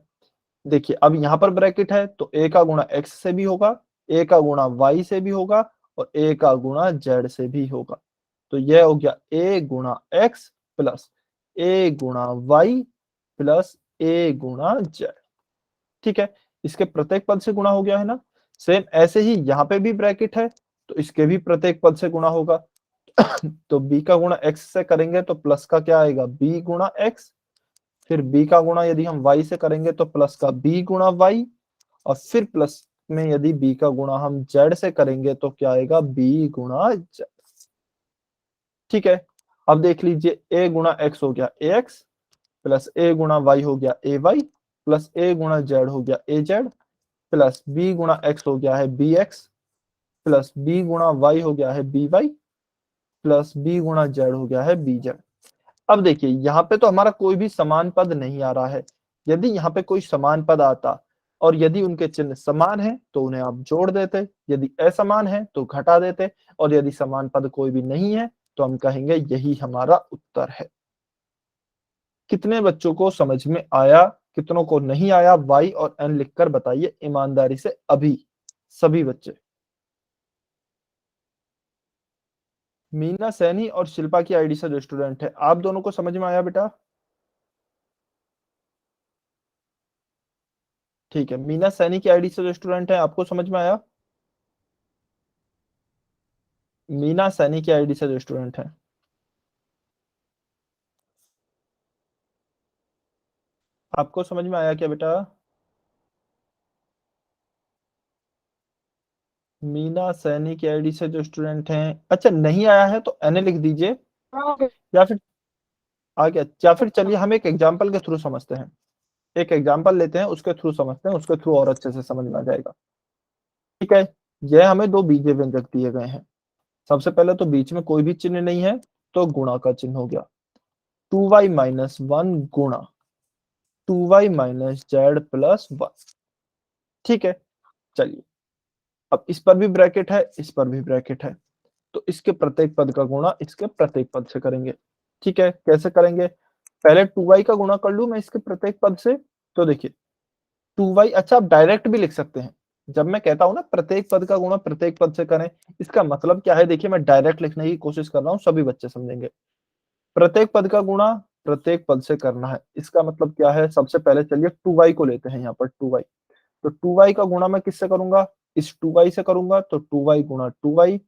देखिए अब यहाँ पर ब्रैकेट है तो a का गुणा x से भी होगा, a का गुणा y से भी होगा और a का गुणा z से भी होगा। तो यह हो गया a गुणा x प्लस a गुणा y प्लस a गुणा z, ठीक है। इसके प्रत्येक पद से गुणा हो गया है ना। सेम ऐसे ही यहाँ पे भी ब्रैकेट है तो इसके भी प्रत्येक पद से गुणा होगा। तो b का गुणा x से करेंगे तो प्लस का क्या आएगा b गुणा x, फिर b का गुणा यदि हम y से करेंगे तो प्लस का b गुणा y, और फिर प्लस में यदि b का गुणा हम z से करेंगे तो क्या आएगा b गुणा z, ठीक है। अब देख लीजिए a गुणा x हो गया ax प्लस a गुणा y हो गया ay प्लस a गुणा z हो गया az प्लस b गुणा x हो गया है bx प्लस b गुणा y हो गया है by प्लस b गुणा z हो गया है bz। अब देखिए यहाँ पे तो हमारा कोई भी समान पद नहीं आ रहा है। यदि यहाँ पे कोई समान पद आता और यदि उनके चिन्ह समान है तो उन्हें आप जोड़ देते, यदि असमान है तो घटा देते, और यदि समान पद कोई भी नहीं है तो हम कहेंगे यही हमारा उत्तर है। कितने बच्चों को समझ में आया, कितनों को नहीं आया, y और n लिखकर बताइए ईमानदारी से अभी सभी बच्चे। मीना सैनी और शिल्पा की आईडी से जो स्टूडेंट है, आप दोनों को समझ में आया बेटा? ठीक है, मीना सैनी की आईडी से जो स्टूडेंट है आपको समझ में आया? मीना सैनी की आईडी से जो स्टूडेंट है, आपको समझ में आया क्या बेटा? मीना सैनी की आईडी से जो स्टूडेंट हैं, अच्छा नहीं आया है तो एन लिख दीजिए, या फिर आ गया, या फिर चलिए हम एक एग्जांपल के थ्रू समझते हैं। एक एग्जांपल लेते हैं उसके थ्रू समझते हैं, उसके थ्रू और अच्छे से समझ में आ जाएगा, ठीक है। यह हमें दो बीजीय व्यंजक दिए गए हैं। सबसे पहले तो बीच में कोई भी चिन्ह नहीं है तो गुणा का चिन्ह हो गया, 2y माइनस वन गुणा 2y minus Z plus one, ठीक है। चलिए अब इस पर भी ब्रैकेट है, इस पर भी ब्रैकेट है, तो इसके प्रत्येक पद का गुणा इसके प्रत्येक पद से करेंगे, ठीक है। कैसे करेंगे, पहले 2y का गुणा कर लूं मैं इसके प्रत्येक पद से, तो देखिए 2y, अच्छा आप डायरेक्ट भी लिख सकते हैं। जब मैं कहता हूं ना प्रत्येक पद का गुणा प्रत्येक पद से करें, इसका मतलब क्या है, देखिए मैं डायरेक्ट लिखने की कोशिश कर रहा हूं, सभी बच्चे समझेंगे। प्रत्येक पद का गुणा प्रत्येक पद से करना है, इसका मतलब क्या है, सबसे पहले चलिए 2y को लेते हैं यहाँ पर 2y, तो 2y का गुणा मैं किससे करूंगा, इस 2y से करूंगा, तो 2y गुणा 2y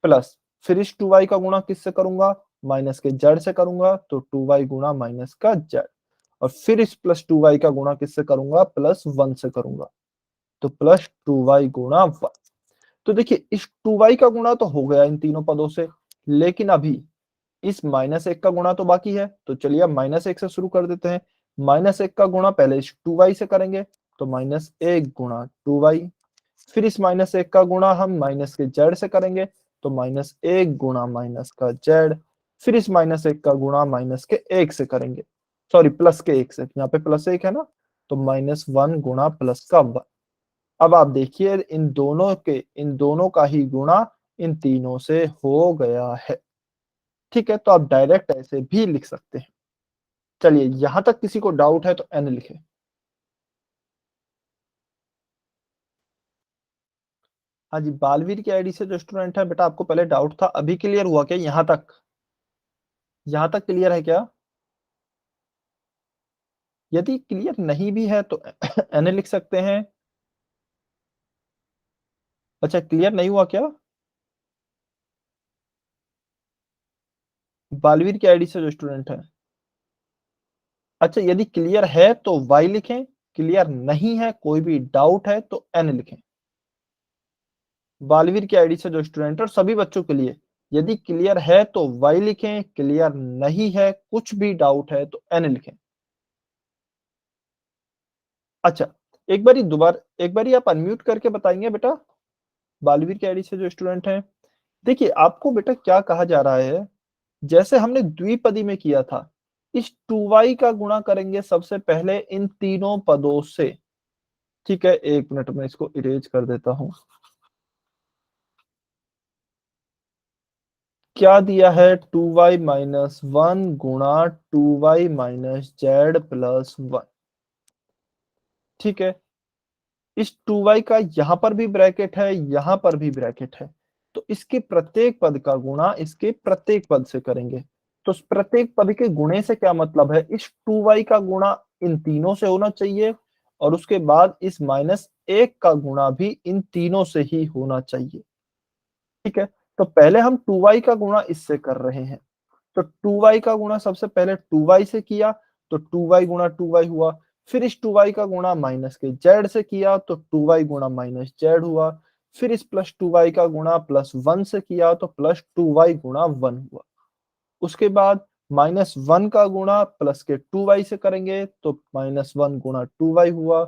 प्लस फिर इस 2y का गुणा किससे करूंगा, माइनस के जेड से करूंगा, तो 2y गुणा माइनस का जेड, और फिर इस प्लस 2y का गुणा किससे करूंगा, प्लस 1 से करूंगा, तो प्लस 2y गुणा 1। तो देखिए इस 2y का गुणा तो हो गया इन तीनों पदों से, लेकिन अभी इस माइनस 1 का गुणा तो बाकी है, तो चलिए अब माइनस 1 से शुरू कर देते हैं। माइनस 1 का गुणा पहले इस 2y से करेंगे, तो माइनस 1 गुणा 2y, फिर इस माइनस 1 का गुणा हम माइनस के जेड से करेंगे, तो माइनस 1 गुणा माइनस का जेड, फिर इस माइनस 1 का गुणा माइनस के 1 से करेंगे, सॉरी प्लस के 1 से, यहाँ पे प्लस 1 है ना, तो माइनस 1 गुणा प्लस का 1। अब आप देखिए इन दोनों का ही गुणा इन तीनों से हो गया है, ठीक है। तो आप डायरेक्ट ऐसे भी लिख सकते हैं। चलिए यहां तक किसी को डाउट है तो एन लिखे। हाँ जी, बालवीर की आईडी से जो स्टूडेंट है, बेटा आपको पहले डाउट था, अभी क्लियर हुआ क्या, यहाँ तक, यहाँ तक क्लियर है क्या? यदि क्लियर नहीं भी है तो एन लिख सकते हैं। अच्छा क्लियर नहीं हुआ क्या? बालवीर की आईडी से जो स्टूडेंट है, अच्छा यदि क्लियर है तो वाई लिखें, क्लियर नहीं है कोई भी डाउट है तो एन लिखें। बालवीर की आईडी से जो स्टूडेंट है और सभी बच्चों के लिए, यदि क्लियर है तो वाई लिखें, क्लियर नहीं है कुछ भी डाउट है तो एन लिखें। अच्छा एक बारी आप अनम्यूट करके बताएंगे बेटा, बालवीर की आईडी से जो स्टूडेंट हैं। देखिए आपको बेटा क्या कहा जा रहा है, जैसे हमने द्विपदी में किया था, इस 2y का गुणा करेंगे सबसे पहले इन तीनों पदों से। ठीक है, 1 मिनट में इसको इरेज कर देता हूं। क्या दिया है, 2y माइनस 1 गुणा 2y माइनस जेड प्लस 1। ठीक है, इस 2y का यहां पर भी ब्रैकेट है, यहां पर भी ब्रैकेट है, तो इसके प्रत्येक पद का गुणा इसके प्रत्येक पद से करेंगे। तो इस प्रत्येक पद के गुणे से क्या मतलब है, इस 2y का गुणा इन तीनों से होना चाहिए और उसके बाद इस -1 का गुणा भी इन तीनों से ही होना चाहिए। ठीक है, तो पहले हम 2y का गुणा इससे कर रहे हैं, तो 2y का गुणा सबसे पहले 2y से किया तो 2y गुणा 2y हुआ, फिर इस 2y का गुणा माइनस के z से किया तो 2y गुणा माइनस z हुआ, फिर इस प्लस 2y का गुणा प्लस 1 से किया तो प्लस 2y गुणा 1 हुआ। उसके बाद -1 का गुणा प्लस के 2y से करेंगे तो -1 गुणा 2y हुआ,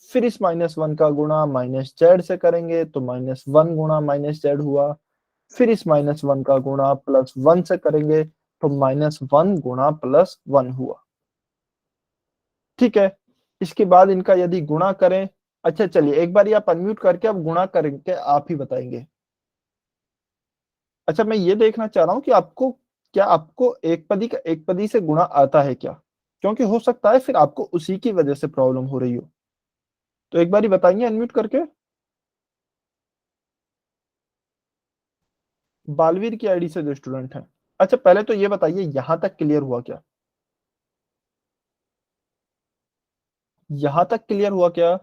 फिर इस -1 का गुणा माइनस z से करेंगे तो -1 गुणा माइनस z हुआ, फिर इस -1 का गुणा प्लस 1 से करेंगे तो -1 गुणा प्लस 1 हुआ। ठीक है, इसके बाद इनका यदि गुणा करें, अच्छा चलिए एक बार आप अनम्यूट करके अब गुणा करके आप ही बताएंगे। अच्छा, मैं ये देखना चाह रहा हूं कि क्या आपको एक पदी का एक पदी से गुणा आता है क्या, क्योंकि हो सकता है फिर आपको उसी की वजह से प्रॉब्लम हो रही हो। तो एक बार बताइए अनम्यूट करके। बालवीर की आईडी से जो स्टूडेंट है, अच्छा पहले तो ये बताइए यहां तक क्लियर हुआ क्या, यहां तक क्लियर हुआ क्या?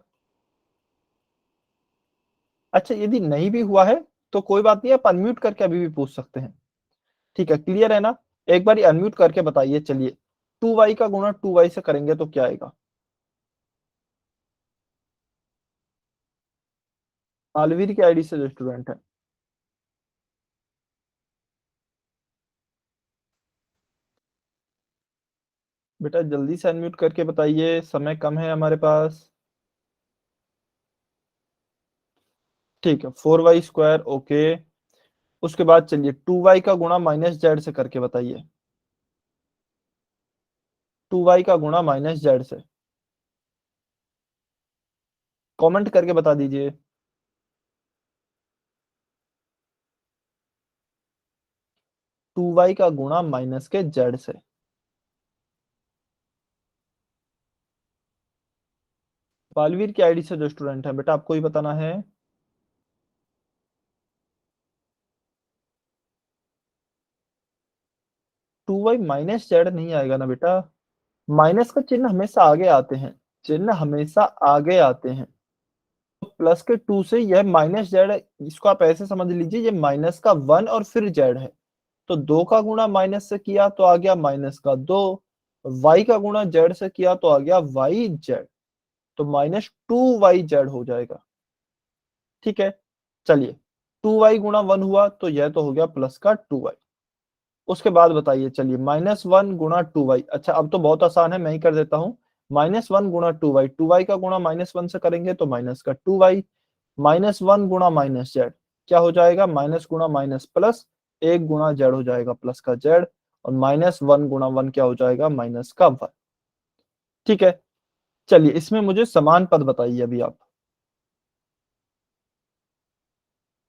अच्छा यदि नहीं भी हुआ है तो कोई बात नहीं, आप अनम्यूट करके अभी भी पूछ सकते हैं। ठीक है, क्लियर है ना? एक बार अनम्यूट करके बताइए। चलिए 2y का गुणा 2y से करेंगे तो क्या आएगा? आलवीर की आईडी से जो स्टूडेंट है, बेटा जल्दी से अनम्यूट करके बताइए, समय कम है हमारे पास। ठीक है, 4y² ओके। उसके बाद चलिए 2y का गुणा -z से करके बताइए, 2y का गुणा -z से कमेंट करके बता दीजिए। 2y का गुणा माइनस के z से। बालवीर की आईडी से जो स्टूडेंट है, बेटा आपको ही बताना है। 2y -z नहीं आएगा ना बेटा, माइनस का चिन्ह हमेशा आगे आते हैं, चिन्ह हमेशा आगे आते हैं। तो प्लस के 2 से यह -z, इसको आप ऐसे समझ लीजिए ये माइनस का 1 और फिर z है, तो 2 का गुणा माइनस से किया तो आ गया माइनस का 2, y का गुणा z से किया तो आ गया yz, तो -2yz हो जाएगा। ठीक है, चलिए 2y गुणा 1 हुआ तो यह तो हो गया प्लस का 2y। उसके बाद बताइए, चलिए -1 गुणा 2y, अच्छा अब तो बहुत आसान है, मैं ही कर देता हूं। -1 गुणा 2y, 2y का गुणा -1 से करेंगे तो माइनस का 2y, -1 गुणा -z क्या हो जाएगा, माइनस गुणा माइनस प्लस, 1 गुणा z हो जाएगा प्लस का z, और -1 गुणा 1 क्या हो जाएगा, माइनस का 1। ठीक है, चलिए इसमें मुझे समान पद बताइए अभी आप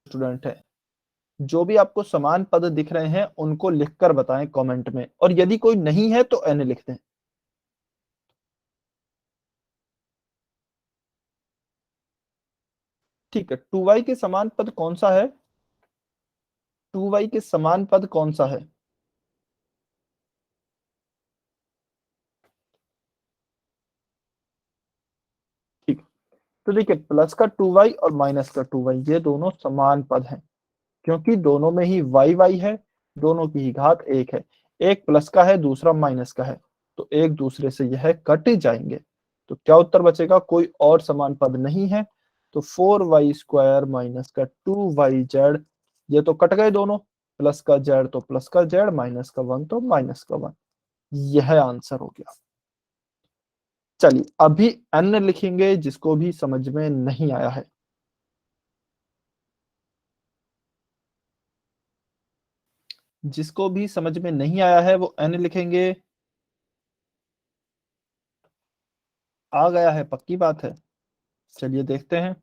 स्टूडेंट है, जो भी आपको समान पद दिख रहे हैं उनको लिखकर बताएं कमेंट में, और यदि कोई नहीं है तो n लिख दें। ठीक है, 2y के समान पद कौन सा है, 2y के समान पद कौन सा है? ठीक, तो देखिए प्लस का 2y और माइनस का 2y ये दोनों समान पद हैं, क्योंकि दोनों में ही y है, दोनों की ही घात 1 है, एक प्लस का है दूसरा माइनस का है, तो एक दूसरे से यह कट जाएंगे। तो क्या उत्तर बचेगा, कोई और समान पद नहीं है, तो 4y² माइनस का 2yz, ये तो कट गए दोनों, प्लस का z तो प्लस का z, माइनस का 1 तो माइनस का 1, यह आंसर हो गया। चलिए अभी n लिखेंगे जिसको भी समझ में नहीं आया है। जिसको भी समझ में नहीं आया है वो एन लिखेंगे। आ गया है, पक्की बात है। चलिए देखते हैं।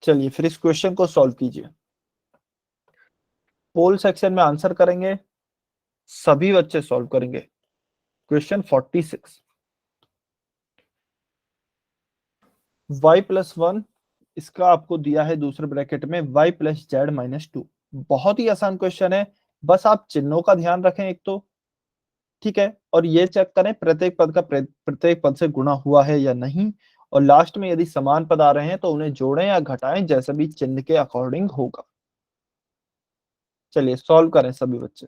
चलिए फिर इस क्वेश्चन को सॉल्व कीजिए। पोल सेक्शन में आंसर करेंगे, सभी बच्चे सॉल्व करेंगे। क्वेश्चन 46, y+1, इसका आपको दिया है दूसरे ब्रैकेट में y+z-2। बहुत ही आसान क्वेश्चन है, बस आप चिन्हों का ध्यान रखें एक तो, ठीक है, और ये चेक करें प्रत्येक पद का प्रत्येक पद से गुणा हुआ है या नहीं, और लास्ट में यदि समान पद आ रहे हैं तो उन्हें जोड़ें या घटाएं, जैसे भी चिन्ह के अकॉर्डिंग होगा। चलिए सॉल्व करें सभी बच्चे।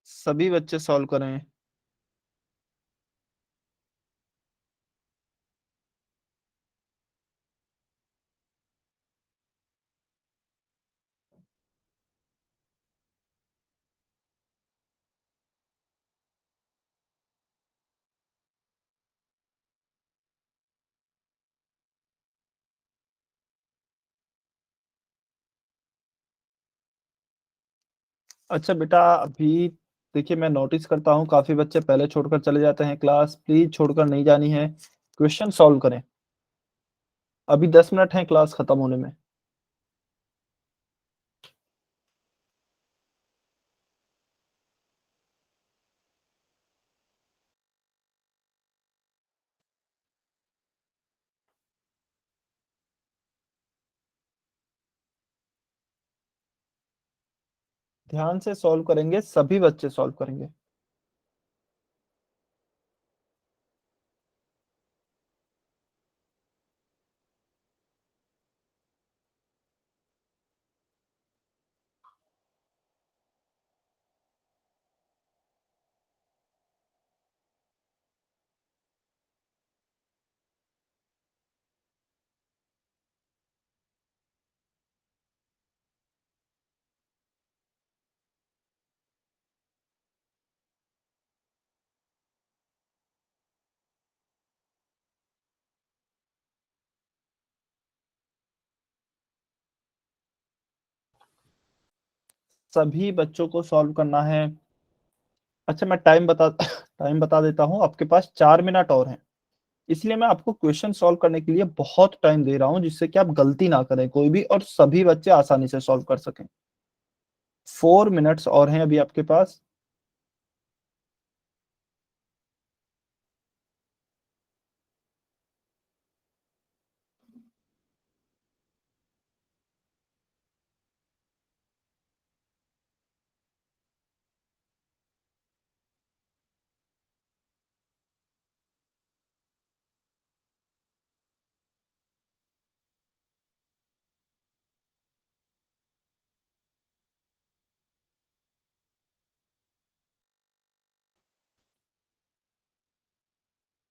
सभी बच्चे सॉल्व करें। अच्छा बेटा, अभी देखिए मैं नोटिस करता हूँ काफी बच्चे पहले छोड़कर चले जाते हैं क्लास, प्लीज छोड़कर नहीं जानी है, क्वेश्चन सॉल्व करें। अभी 10 मिनट हैं क्लास खत्म होने में। ध्यान से सॉल्व करेंगे, सभी बच्चे सॉल्व करेंगे। सभी बच्चों को सॉल्व करना है। अच्छा मैं टाइम बता देता हूँ, आपके पास 4 मिनट और हैं, इसलिए मैं आपको क्वेश्चन सॉल्व करने के लिए बहुत टाइम दे रहा हूँ, जिससे कि आप गलती ना करें कोई भी, और सभी बच्चे आसानी से सॉल्व कर सकें। 4 मिनट्स और हैं अभी आपके पास।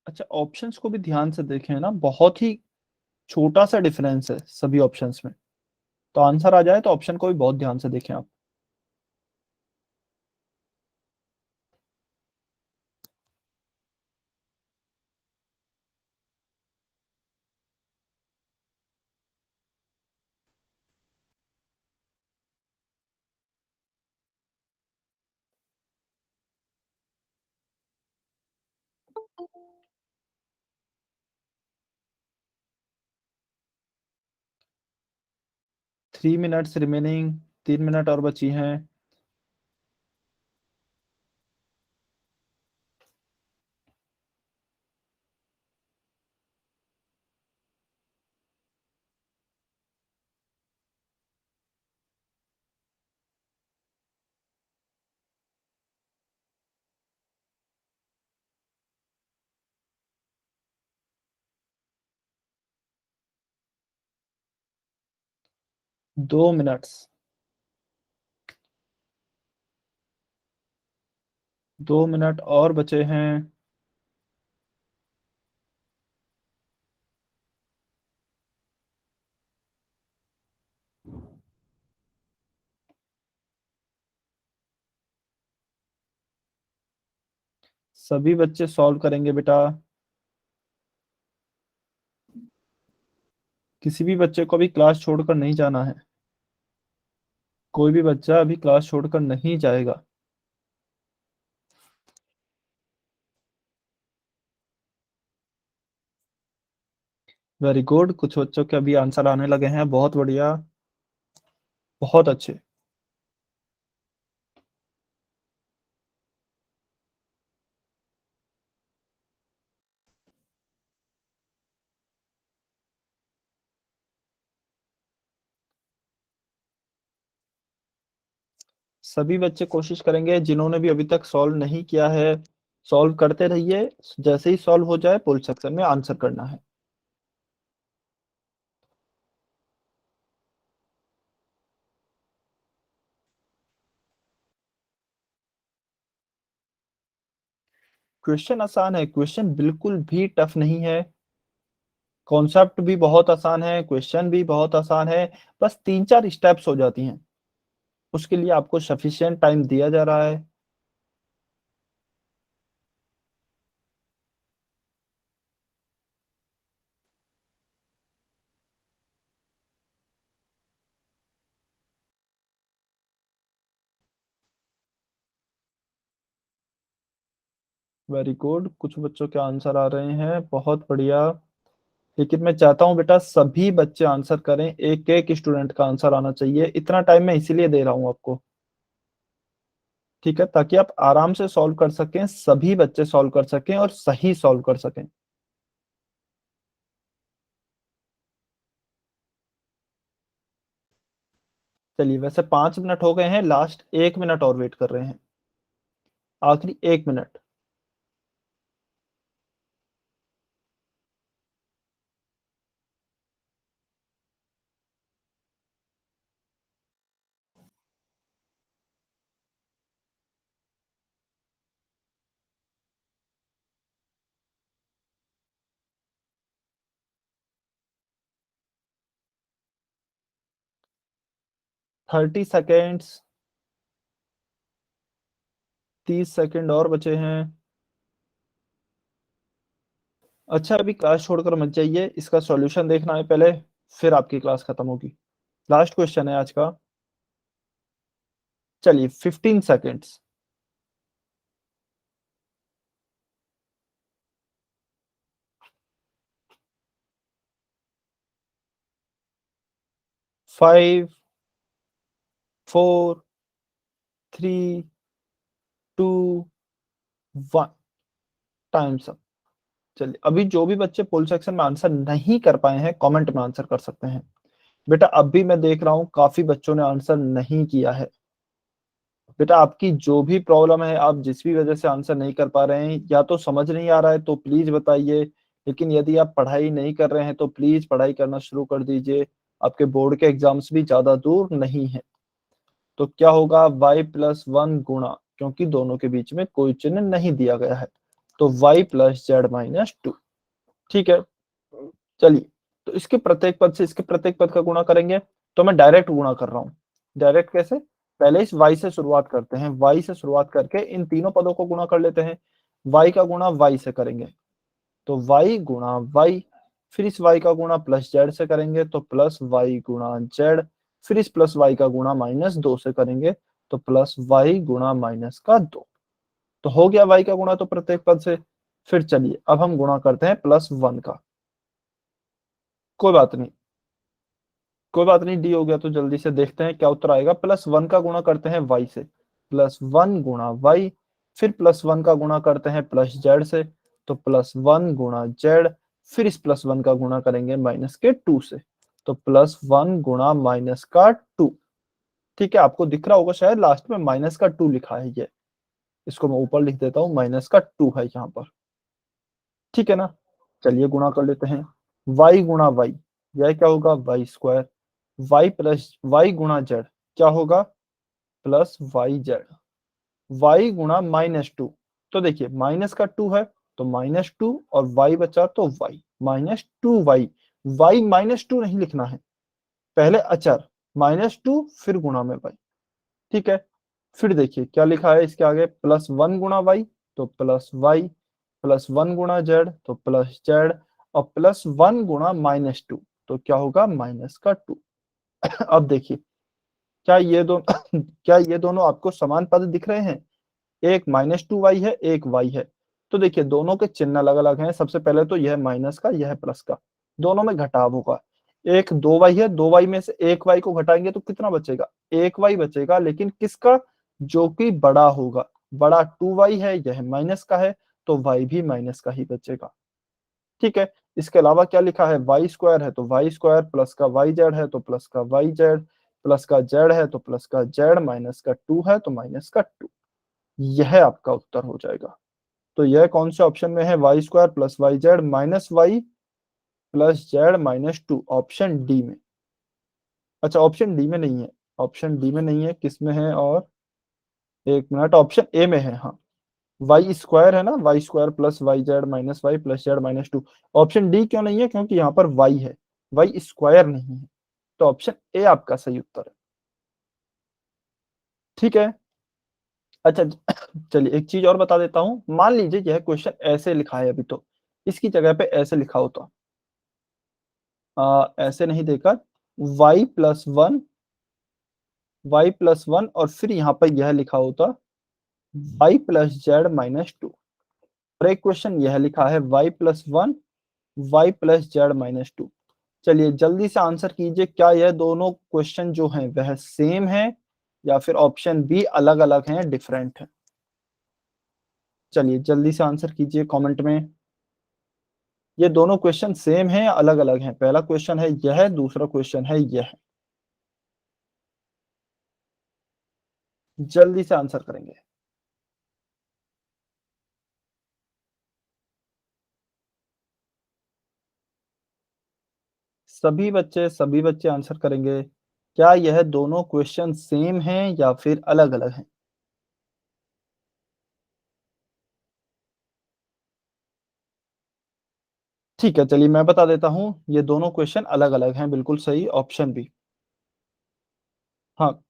अच्छा ऑप्शंस को भी ध्यान से देखें ना, बहुत ही छोटा सा डिफरेंस है सभी ऑप्शंस में, तो आंसर आ जाए तो ऑप्शन को भी बहुत ध्यान से देखें आप। थ्री मिनट्स रिमेनिंग, 3 मिनट और बची हैं। दो मिनट्स, 2 मिनट और बचे हैं। सभी बच्चे सॉल्व करेंगे बेटा। किसी भी बच्चे को भी क्लास छोड़कर नहीं जाना है। कोई भी बच्चा अभी क्लास छोड़कर नहीं जाएगा। वेरी गुड, कुछ बच्चों के अभी आंसर आने लगे हैं, बहुत बढ़िया, बहुत अच्छे। सभी बच्चे कोशिश करेंगे, जिन्होंने भी अभी तक सॉल्व नहीं किया है सॉल्व करते रहिए। जैसे ही सॉल्व हो जाए पुल सेक्शन में आंसर करना है। क्वेश्चन आसान है, क्वेश्चन बिल्कुल भी टफ नहीं है। कॉन्सेप्ट भी बहुत आसान है, क्वेश्चन भी बहुत आसान है। बस 3-4 स्टेप्स हो जाती हैं, उसके लिए आपको सफिशिएंट टाइम दिया जा रहा है। वेरी गुड, कुछ बच्चों के आंसर आ रहे हैं, बहुत बढ़िया। लेकिन मैं चाहता हूं बेटा सभी बच्चे आंसर करें, एक एक स्टूडेंट का आंसर आना चाहिए। इतना टाइम मैं इसीलिए दे रहा हूं आपको, ठीक है, ताकि आप आराम से सॉल्व कर सकें, सभी बच्चे सॉल्व कर सकें और सही सॉल्व कर सकें। चलिए, वैसे 5 मिनट हो गए हैं, लास्ट 1 मिनट और वेट कर रहे हैं, आखिरी 1 मिनट। थर्टी सेकेंड्स, 30 सेकेंड और बचे हैं। अच्छा, अभी क्लास छोड़कर मत जाइए, इसका सॉल्यूशन देखना है पहले, फिर आपकी क्लास खत्म होगी। लास्ट क्वेश्चन है आज का। चलिए, 15 सेकेंड्स। 5, 4, 3, 2, 1, times up. चलिए, अभी जो भी बच्चे पोल सेक्शन में आंसर नहीं कर पाए हैं कमेंट में आंसर कर सकते हैं। बेटा अब भी मैं देख रहा हूं काफी बच्चों ने आंसर नहीं किया है। बेटा आपकी जो भी प्रॉब्लम है, आप जिस भी वजह से आंसर नहीं कर पा रहे हैं, या तो समझ नहीं आ रहा है तो प्लीज बताइए। लेकिन यदि आप पढ़ाई नहीं कर रहे हैं तो प्लीज पढ़ाई करना शुरू कर दीजिए। आपके बोर्ड के एग्जाम्स भी ज्यादा दूर नहीं है। तो क्या होगा, y+1 गुणा, क्योंकि दोनों के बीच में कोई चिन्ह नहीं दिया गया है, तो y+z-2। ठीक है, चलिए, तो इसके प्रत्येक पद से इसके प्रत्येक पद का गुणा करेंगे। तो मैं डायरेक्ट गुणा कर रहा हूं। डायरेक्ट कैसे, पहले इस y से शुरुआत करते हैं, y से शुरुआत करके इन तीनों पदों को गुणा कर लेते हैं। y का गुणा y से करेंगे तो y गुणा y, फिर इस y का गुणा प्लस z से करेंगे तो प्लस y गुणा z, फिर इस प्लस y का गुणा -2 से करेंगे तो प्लस y गुणा -2। तो हो गया y का गुणा तो प्रत्येक पद से। फिर चलिए अब हम गुणा करते हैं +1 का। कोई बात नहीं, कोई बात नहीं, डी हो गया तो जल्दी से देखते हैं क्या उत्तर आएगा। +1 का गुणा करते हैं y से, +1 गुणा y, फिर +1 का गुणा करते हैं प्लस z से तो +1 गुणा z, फिर इस +1 का गुणा करेंगे -2 से तो +1 गुणा -2। ठीक है, आपको दिख रहा होगा शायद लास्ट में -2 लिखा है, ये इसको मैं ऊपर लिख देता हूँ, -2 है यहाँ पर। ठीक है ना, चलिए गुणा कर लेते हैं। y गुणा y, यह क्या होगा y², y प्लस y गुणा z क्या होगा +yz, y गुणा -2, तो देखिए माइनस का 2 है तो -2 और y बचा तो y, -2y, y -2 नहीं लिखना है, पहले अचर -2 फिर गुणा में y। ठीक है, फिर देखिए क्या लिखा है इसके आगे, +1 गुणा y, तो प्लस वाई, प्लस 1 गुणा जेड तो प्लस जेड, और प्लस 1 गुणा -2 तो क्या होगा माइनस का 2। अब देखिए क्या ये दोनों क्या ये दोनों आपको समान पद दिख रहे हैं? एक -2y है, एक y है। तो देखिए दोनों के चिन्ह अलग अलग हैं। सबसे पहले तो यह माइनस का, यह प्लस का, दोनों में घटाव होगा। एक 2y है, 2y में से एक y को घटाएंगे तो कितना बचेगा? एक y बचेगा, लेकिन किसका? जो कि बड़ा होगा। बड़ा 2y है, यह माइनस का है, तो y भी माइनस का ही बचेगा। ठीक है, इसके अलावा क्या लिखा है? वाई स्क्वायर है तो वाई स्क्वायर, प्लस का वाई जेड है तो प्लस का वाई जेड, प्लस का जेड है तो प्लस का जेड, माइनस का 2 है तो माइनस का 2। यह आपका उत्तर हो जाएगा। तो यह कौन से ऑप्शन में है? Y square plus y z minus y plus z -2, option D में। अच्छा, ऑप्शन डी में नहीं है, ऑप्शन डी में नहीं है, किस में है? और एक मिनट, ऑप्शन ए में है। हाँ, वाई स्क्वायर है ना, y square plus y z minus y plus z -2। Option D क्यों नहीं है? क्योंकि यहाँ पर वाई है, वाई स्क्वायर नहीं है। तो ऑप्शन ए आपका सही उत्तर है। ठीक है। अच्छा, चलिए एक चीज और बता देता हूं। मान लीजिए यह क्वेश्चन ऐसे लिखा है, अभी तो इसकी जगह पे ऐसे लिखा होता, ऐसे नहीं देकर y प्लस 1, वाई प्लस 1 और फिर यहाँ पर यह लिखा होता y प्लस जेड -2। और एक क्वेश्चन यह लिखा है y plus 1, y plus z -2। चलिए जल्दी से आंसर कीजिए, क्या यह दोनों क्वेश्चन जो हैं वह सेम है या फिर ऑप्शन बी अलग अलग हैं, डिफरेंट है? चलिए जल्दी से आंसर कीजिए कमेंट में। ये दोनों क्वेश्चन सेम हैं या अलग अलग हैं? पहला क्वेश्चन है यह, दूसरा क्वेश्चन है यह। जल्दी से आंसर करेंगे। सभी बच्चे आंसर करेंगे। क्या यह दोनों क्वेश्चन सेम हैं या फिर अलग अलग हैं? ठीक है, चलिए मैं बता देता हूं, ये दोनों क्वेश्चन अलग अलग हैं, बिल्कुल सही, ऑप्शन बी। हाँ,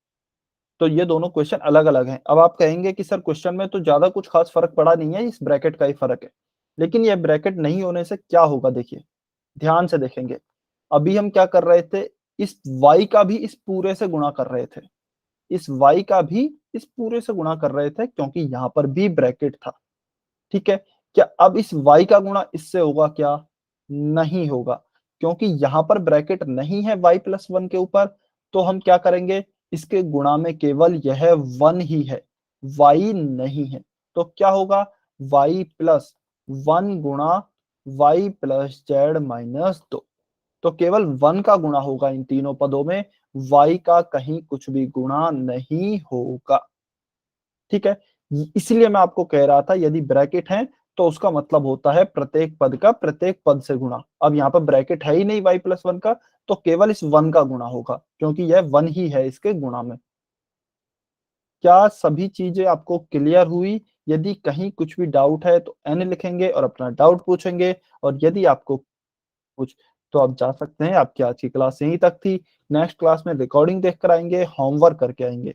तो ये दोनों क्वेश्चन अलग अलग हैं। अब आप कहेंगे कि सर क्वेश्चन में तो ज्यादा कुछ खास फर्क पड़ा नहीं है, इस ब्रैकेट का ही फर्क है। लेकिन ये ब्रैकेट नहीं होने से क्या होगा, देखिए ध्यान से देखेंगे। अभी हम क्या कर रहे थे? इस y का भी इस पूरे से गुणा कर रहे थे, इस y का भी इस पूरे से गुणा कर रहे थे, क्योंकि यहाँ पर भी ब्रैकेट था। ठीक है, क्या अब इस y का गुणा इससे होगा क्या? नहीं होगा, क्योंकि यहाँ पर ब्रैकेट नहीं है y प्लस 1 के ऊपर। तो हम क्या करेंगे? इसके गुणा में केवल यह 1 ही है, y नहीं है। तो क्या होगा? y प्लस 1 गुणा y प्लस जेड -2। तो केवल 1 का गुणा होगा इन तीनों पदों में, y का कहीं कुछ भी गुणा नहीं होगा। ठीक है, इसलिए मैं आपको कह रहा था यदि ब्रैकेट है तो उसका मतलब होता है प्रत्येक पद का प्रत्येक पद से गुणा। अब यहाँ पर ब्रैकेट है ही नहीं y प्लस 1 का, तो केवल इस 1 का गुणा होगा, क्योंकि यह 1 ही है इसके गुणा में। क्या सभी चीजें आपको क्लियर हुई? यदि कहीं कुछ भी डाउट है तो n लिखेंगे और अपना डाउट पूछेंगे। और यदि आपको कुछ, तो आप जा सकते हैं। आपकी आज की क्लास यहीं तक थी। नेक्स्ट क्लास में रिकॉर्डिंग देख कर आएंगे, होमवर्क करके आएंगे।